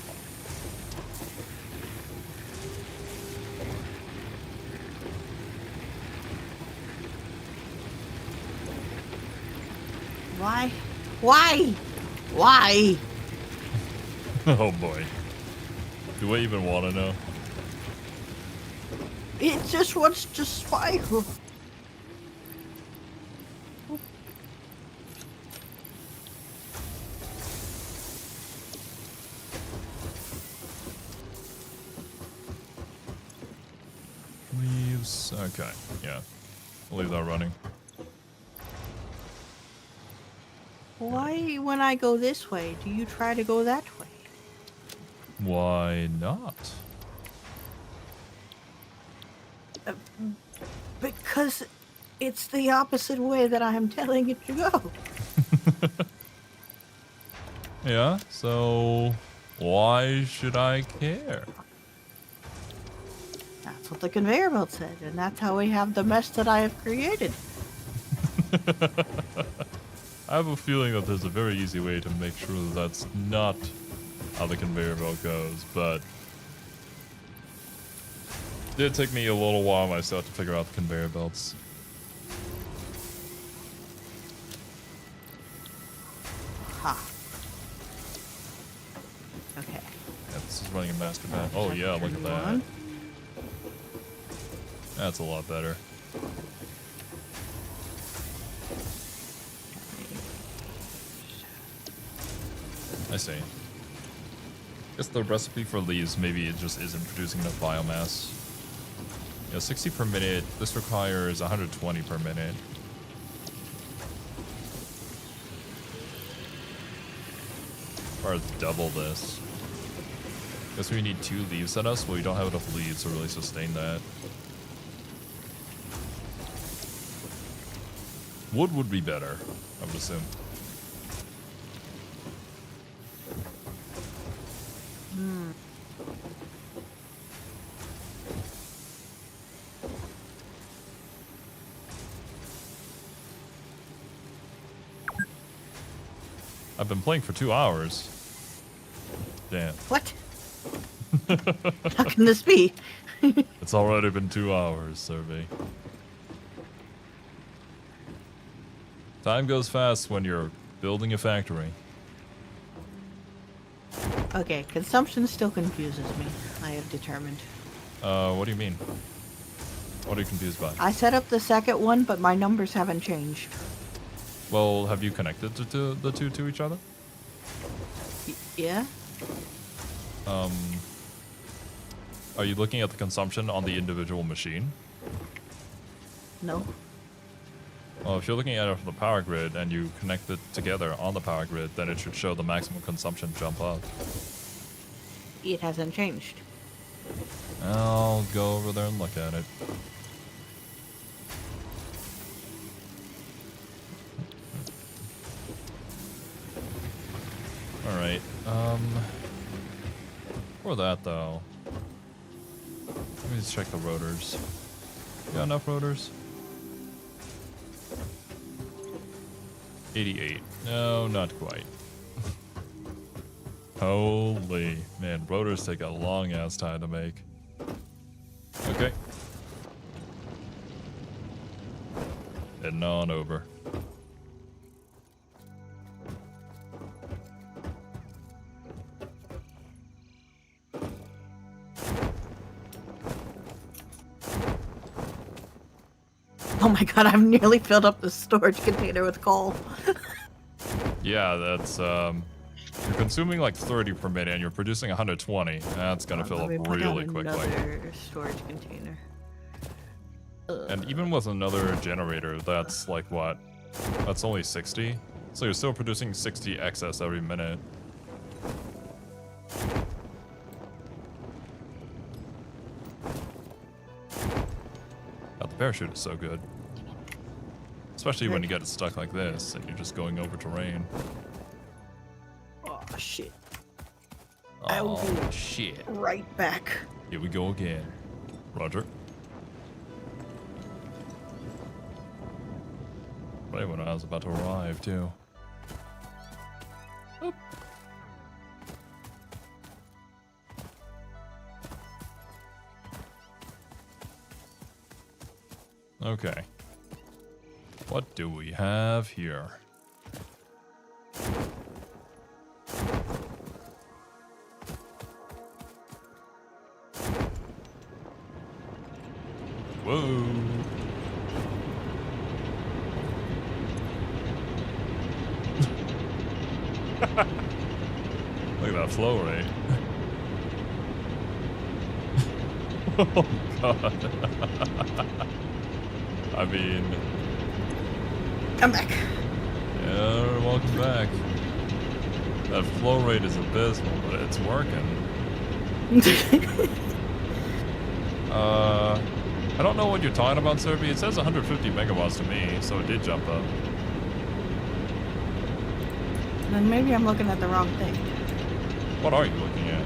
Why? Why? Why? Oh boy. Do I even want to know? It just wants to spiral. Leaves. Okay, yeah. I'll leave that running. Why, when I go this way, do you try to go that way? Why not? Because it's the opposite way that I am telling it to go. Yeah, so why should I care? That's what the conveyor belt said, and that's how we have the mess that I have created. I have a feeling that there's a very easy way to make sure that that's not how the conveyor belt goes, but it did take me a little while myself to figure out the conveyor belts. Ha. Okay. Yeah, this is running a master bat. Oh yeah, look at that. That's a lot better. I see. Guess the recipe for leaves, maybe it just isn't producing enough biomass. Yeah, 60 per minute. This requires 120 per minute. Or double this. Guess we need 2 leaves at us, but we don't have enough leaves to really sustain that. Wood would be better, I would assume. I've been playing for 2 hours. Damn. What? How can this be? It's already been 2 hours, Survey. Time goes fast when you're building a factory. Okay, consumption still confuses me. I have determined. What do you mean? What are you confused by? I set up the second one, but my numbers haven't changed. Well, have you connected the two to each other? Yeah? Are you looking at the consumption on the individual machine? No. Well, if you're looking at it from the power grid and you connect it together on the power grid, then it should show the maximum consumption jump up. It hasn't changed. I'll go over there and look at it. Alright, for that though, let me just check the rotors. You got enough rotors? 88. No, not quite. Holy man, rotors take a long ass time to make. Okay. Heading on over. Oh my god, I've nearly filled up the storage container with coal. Yeah, that's you're consuming like 30 per minute and you're producing 120. That's gonna fill up really quickly. Another storage container. And even with another generator, that's like what? That's only 60. So you're still producing 60 excess every minute. God, the parachute is so good. Especially when you get it stuck like this and you're just going over terrain. Oh shit. I will Oh be shit. right back. Here we go again. Roger. Right when I was about to arrive, too. Oop. Okay. What do we have here? Whoa. Look at that flow rate. Oh god. I mean, I'm back. yeah, welcome back. That flow rate is abysmal, but it's working. I don't know what you're talking about, Serby. It says 150 megawatts to me, so it did jump up. Then maybe I'm looking at the wrong thing. What are you looking at?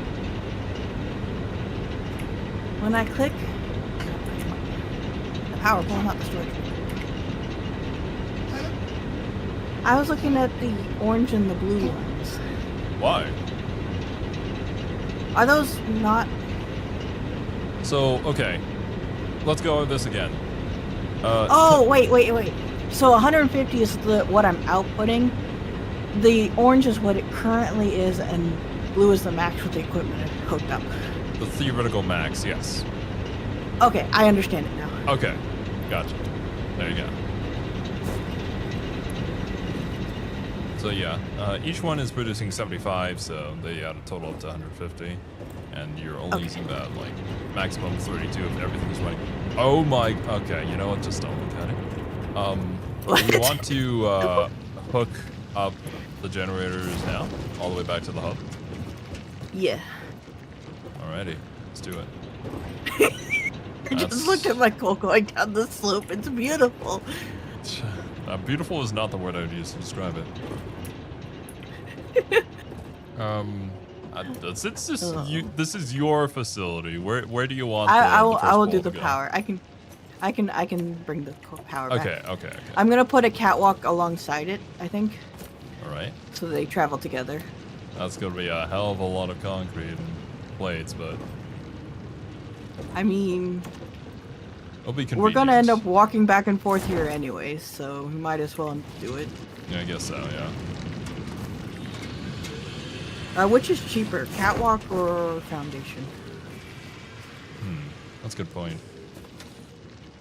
When I click the power pulling out the storage. I was looking at the orange and the blue ones. Why? Are those not? So, okay. Let's go over this again. Oh, wait. So 150 is what I'm outputting. The orange is what it currently is, and blue is the max with the equipment hooked up. The theoretical max, yes. Okay, I understand it now. Okay, gotcha. There you go. So yeah, each one is producing 75, so they add a total up to 150. And you're only using about like maximum 32 if everything's running. Oh my, okay, you know what, just don't look at it. Do you want to hook up the generators now, all the way back to the hub? Yeah. Alrighty, let's do it. I just looked at my coal going down the slope. It's beautiful. Beautiful is not the word I would use to describe it. Since this is your facility, where do you want I the first will pole do to the go? power. I can bring the power back. Okay. I'm gonna put a catwalk alongside it, I think. All right. So they travel together. That's gonna be a hell of a lot of concrete and plates, but I mean, it'll be convenient. we're gonna end up walking back and forth here anyways, so we might as well do it. Yeah, I guess so. Yeah. Which is cheaper, catwalk or foundation? That's a good point.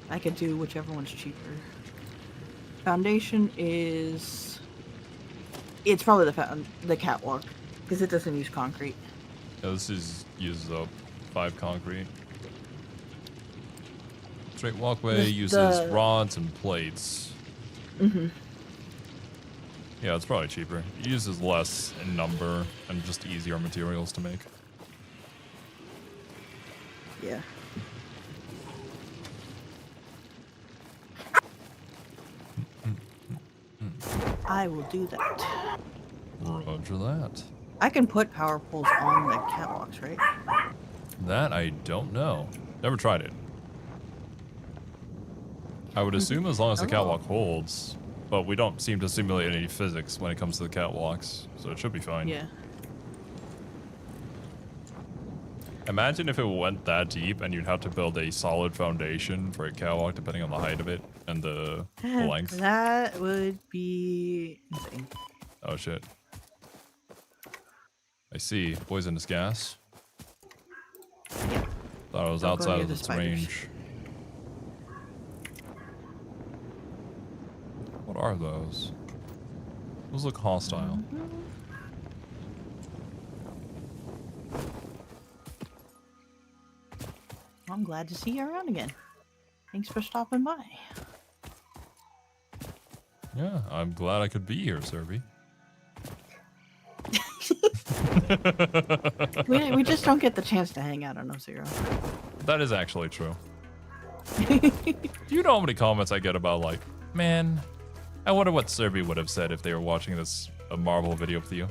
I could do whichever one's cheaper. Foundation is... It's probably the catwalk, because it doesn't use concrete. Yeah, this uses up 5 concrete. Straight walkway uses rods and plates. Mm-hmm. Yeah, it's probably cheaper. It uses less in number and just easier materials to make. Yeah. I will do that. Roger that. I can put power poles on the catwalks, right? That I don't know. Never tried it. I would assume as long as the catwalk holds, but we don't seem to simulate any physics when it comes to the catwalks, so it should be fine. Yeah. Imagine if it went that deep and you'd have to build a solid foundation for a catwalk depending on the height of it and the length. That would be insane. Oh shit. I see. Poisonous gas. Yeah. Thought I was Don't go outside near of the its spiders. range. What are those? Those look hostile. I'm glad to see you around again. Thanks for stopping by. Yeah, I'm glad I could be here, Serby. We just don't get the chance to hang out on Zero. That is actually true. Do you know how many comments I get about, like, man, I wonder what Serby would have said if they were watching this Marvel video with you?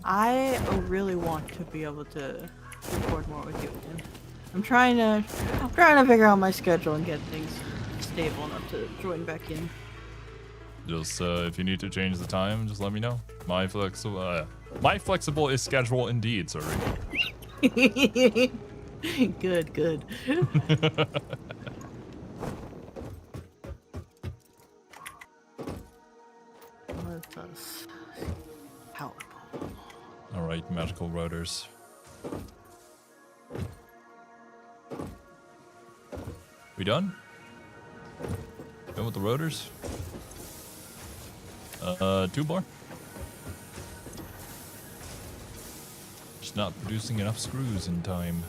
I really want to be able to record more with you again. I'm trying to figure out my schedule and get things stable enough to join back in. Just if you need to change the time, just let me know. My flexible is schedule indeed, sorry. Good. Let us power pole. All right, magical rotors. We done? Done with the rotors? 2 more. Just not producing enough screws in time.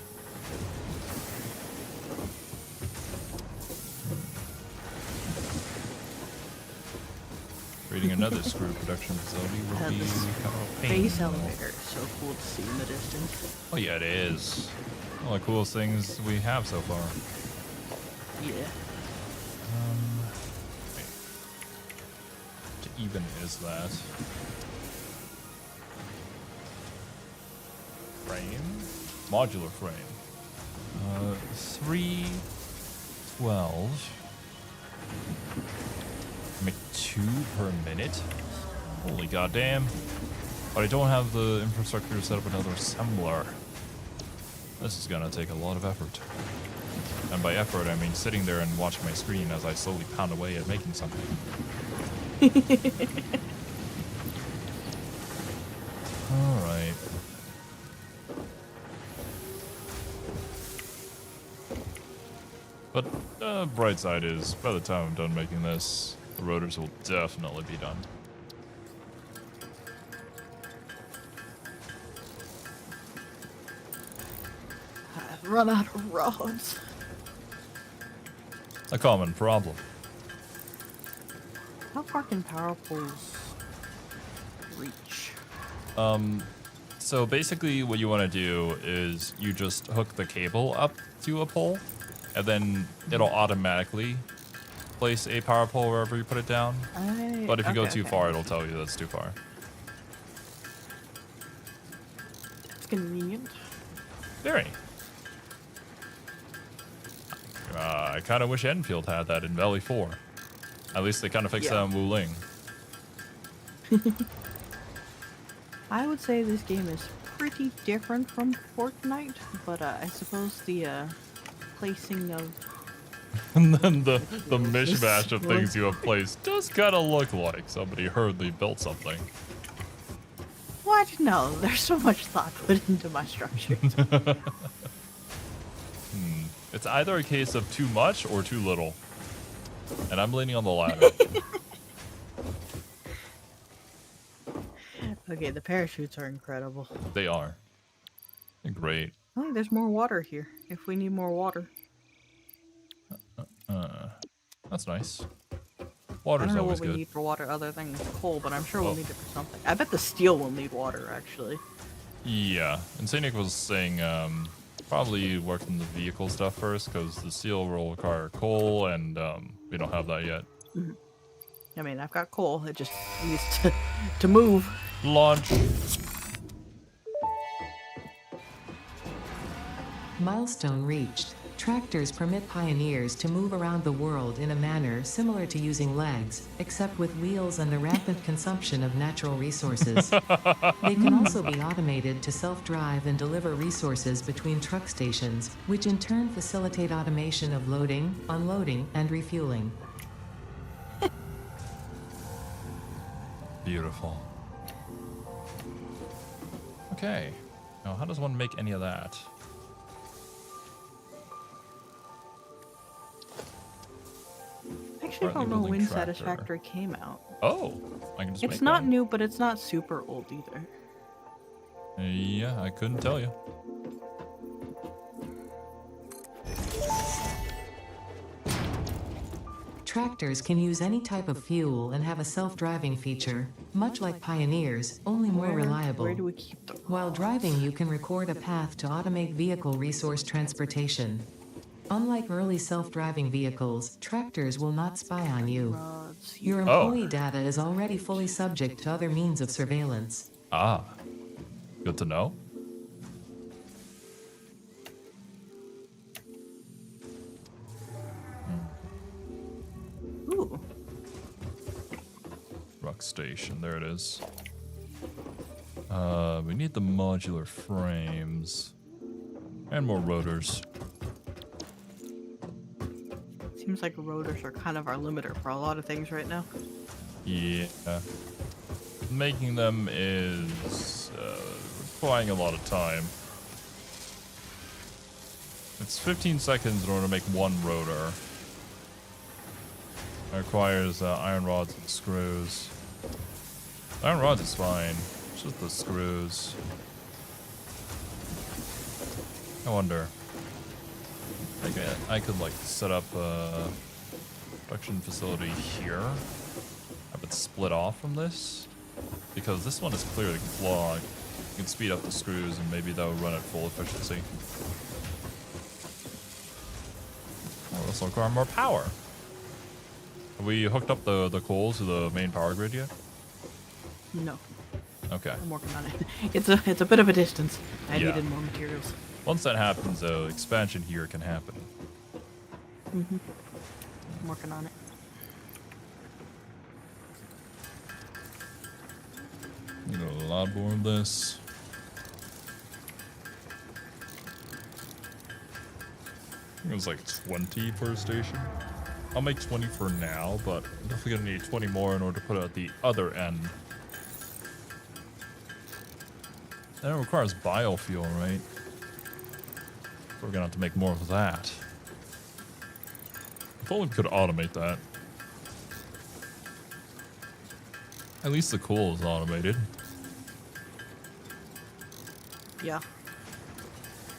Creating another screw production facility would be kind of a pain. Space elevator is so cool to see in the distance. Oh yeah, it is. One of the coolest things we have so far. Yeah. Wait. What even is that? Frame? Modular frame. 312. Make 2 per minute? Holy goddamn. But I don't have the infrastructure to set up another assembler. This is gonna take a lot of effort. And by effort, I mean sitting there and watching my screen as I slowly pound away at making something. Alright. But bright side is, by the time I'm done making this, the rotors will definitely be done. I've run out of rods. A common problem. How far can power poles reach? So basically what you want to do is you just hook the cable up to a pole, and then it'll automatically place a power pole wherever you put it down. But if you go too far, it'll tell you that's too far. It's convenient. Very. I kind of wish Enfield had that in Valley 4. At least they kind of fixed that in Wu Ling. I would say this game is pretty different from Fortnite, but I suppose the placing of and then the mishmash of things you have placed does kind of look like somebody hurriedly built something. What? No, there's so much thought put into my structures. It's either a case of too much or too little. And I'm leaning on the latter. Okay, the parachutes are incredible. They are. They're great. Oh, there's more water here, if we need more water. That's nice. I Water's don't know always what we good. need for water other than coal, but I'm sure we'll need it for something. I bet the steel will need water, actually. Yeah. And Saint Nick was saying probably work on the vehicle stuff first, because the steel will require coal, and we don't have that yet. Mm-hmm. I mean, I've got coal. It just needs to move. Launch. Milestone reached. Tractors permit pioneers to move around the world in a manner similar to using legs, except with wheels and the rampant consumption of natural resources. They can also be automated to self-drive and deliver resources between truck stations, which in turn facilitate automation of loading, unloading, and refueling. Beautiful. Okay. Now, how does one make any of that? Actually, I don't know when Satisfactory came out. Oh, I can just make It's not one. new, but it's not super old either. Yeah, I couldn't tell you. Tractors can use any type of fuel and have a self-driving feature, much like Pioneers, only more reliable. Where do we keep the While driving, you can record a path to automate vehicle resource transportation. Unlike early self-driving vehicles, tractors will not spy on you. rods? Your employee data is already fully subject to other means of surveillance. Ah, good to know. Ooh. Rock station, there it is. We need the modular frames. And more rotors. Seems like rotors are kind of our limiter for a lot of things right now. Yeah. Making them is requiring a lot of time. It's 15 seconds in order to make one rotor. It requires iron rods and screws. Iron rods is fine. It's just the screws. I wonder. I could like set up a production facility here. Have it split off from this. Because this one is clearly clogged. You can speed up the screws and maybe that will run at full efficiency. Oh, this will require more power. Have we hooked up the coal to the main power grid yet? No, Okay. I'm working on it. It's a bit of a distance. I needed more materials. Once that happens, though, expansion here can happen. I'm working on it. You know, a lot more of this. I think it was like 20 per station. I'll make 20 for now, but I'm definitely gonna need 20 more in order to put it at the other end. That requires biofuel, right? We're gonna have to make more of that. If only we could automate that. At least the coal is automated. Yeah.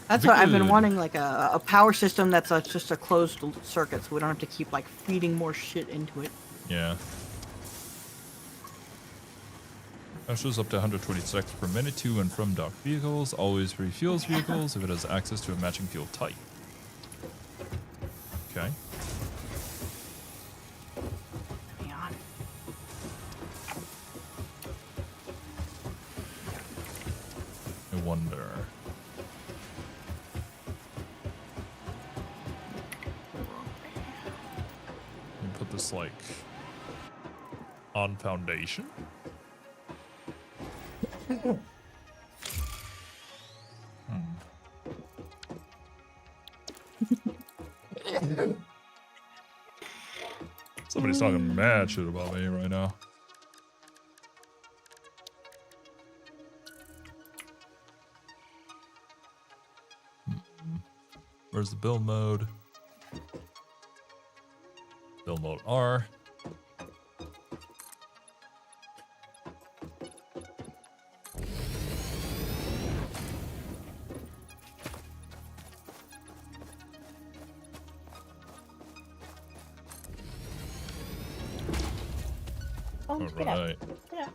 That's what I've been wanting, like a power system that's just a closed circuit, so we don't have to keep like feeding more shit into it. Yeah. That shows up to 126 per minute to and from docked vehicles. Always refuels vehicles if it has access to a matching fuel type. Okay. wonder. Let me put this like on foundation. Somebody's talking mad shit about me right now. Where's the build mode? Build mode R. Oh, All right. Yeah.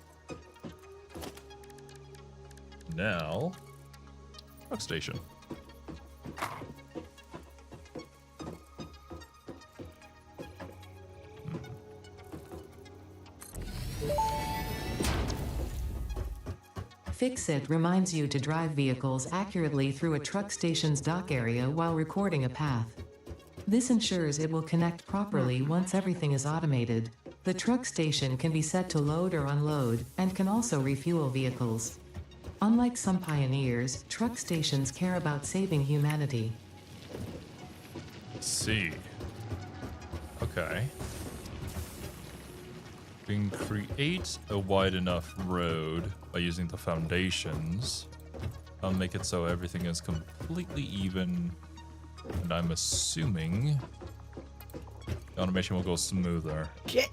Now, truck station. Fix-It reminds you to drive vehicles accurately through a truck station's dock area while recording a path. This ensures it will connect properly once everything is automated. The truck station can be set to load or unload, and can also refuel vehicles. Unlike some pioneers, truck stations care about saving humanity. Let's see. Okay. We can create a wide enough road by using the foundations. I'll make it so everything is completely even. And I'm assuming the automation will go smoother. Shit.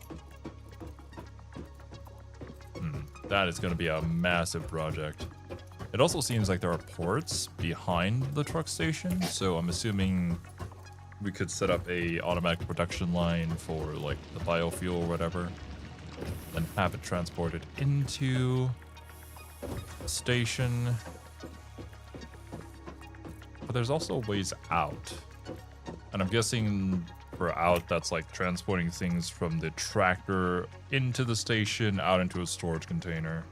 That is going to be a massive project. It also seems like there are ports behind the truck station, so I'm assuming we could set up a automatic production line for like the biofuel or whatever, and have it transported into the station. But there's also ways out, and I'm guessing for out that's like transporting things from the tractor into the station, out into a storage container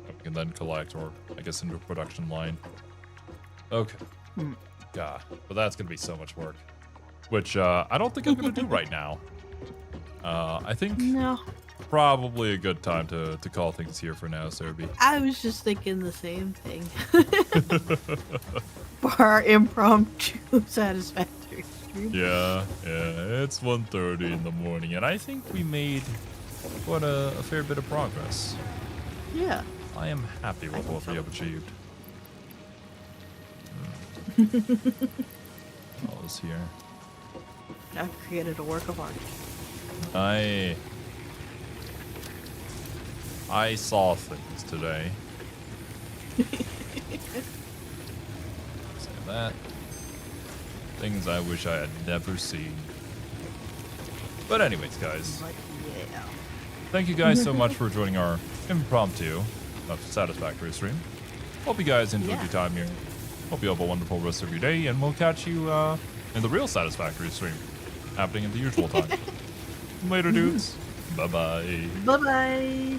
that we can then collect, or I guess into a production line. Okay. God, but that's gonna be so much work, which I don't think I'm gonna do right now. I think No. probably a good time to call things here for now, Serby. I was just thinking the same thing. For our impromptu satisfactory stream. Yeah, it's 1:30 in the morning, and I think we made quite a fair bit of progress. Yeah. I am happy with what we have achieved. All is here. I've created a work of art. I saw things today. Say that. Things I wish I had never seen. But anyways, guys, Like, yeah. thank you guys so much for joining our impromptu Satisfactory stream. Hope you guys enjoyed Yeah. your time here. Hope you have a wonderful rest of your day, and we'll catch you in the real Satisfactory stream, happening at the usual time. Later, dudes. Bye-bye. Bye-bye.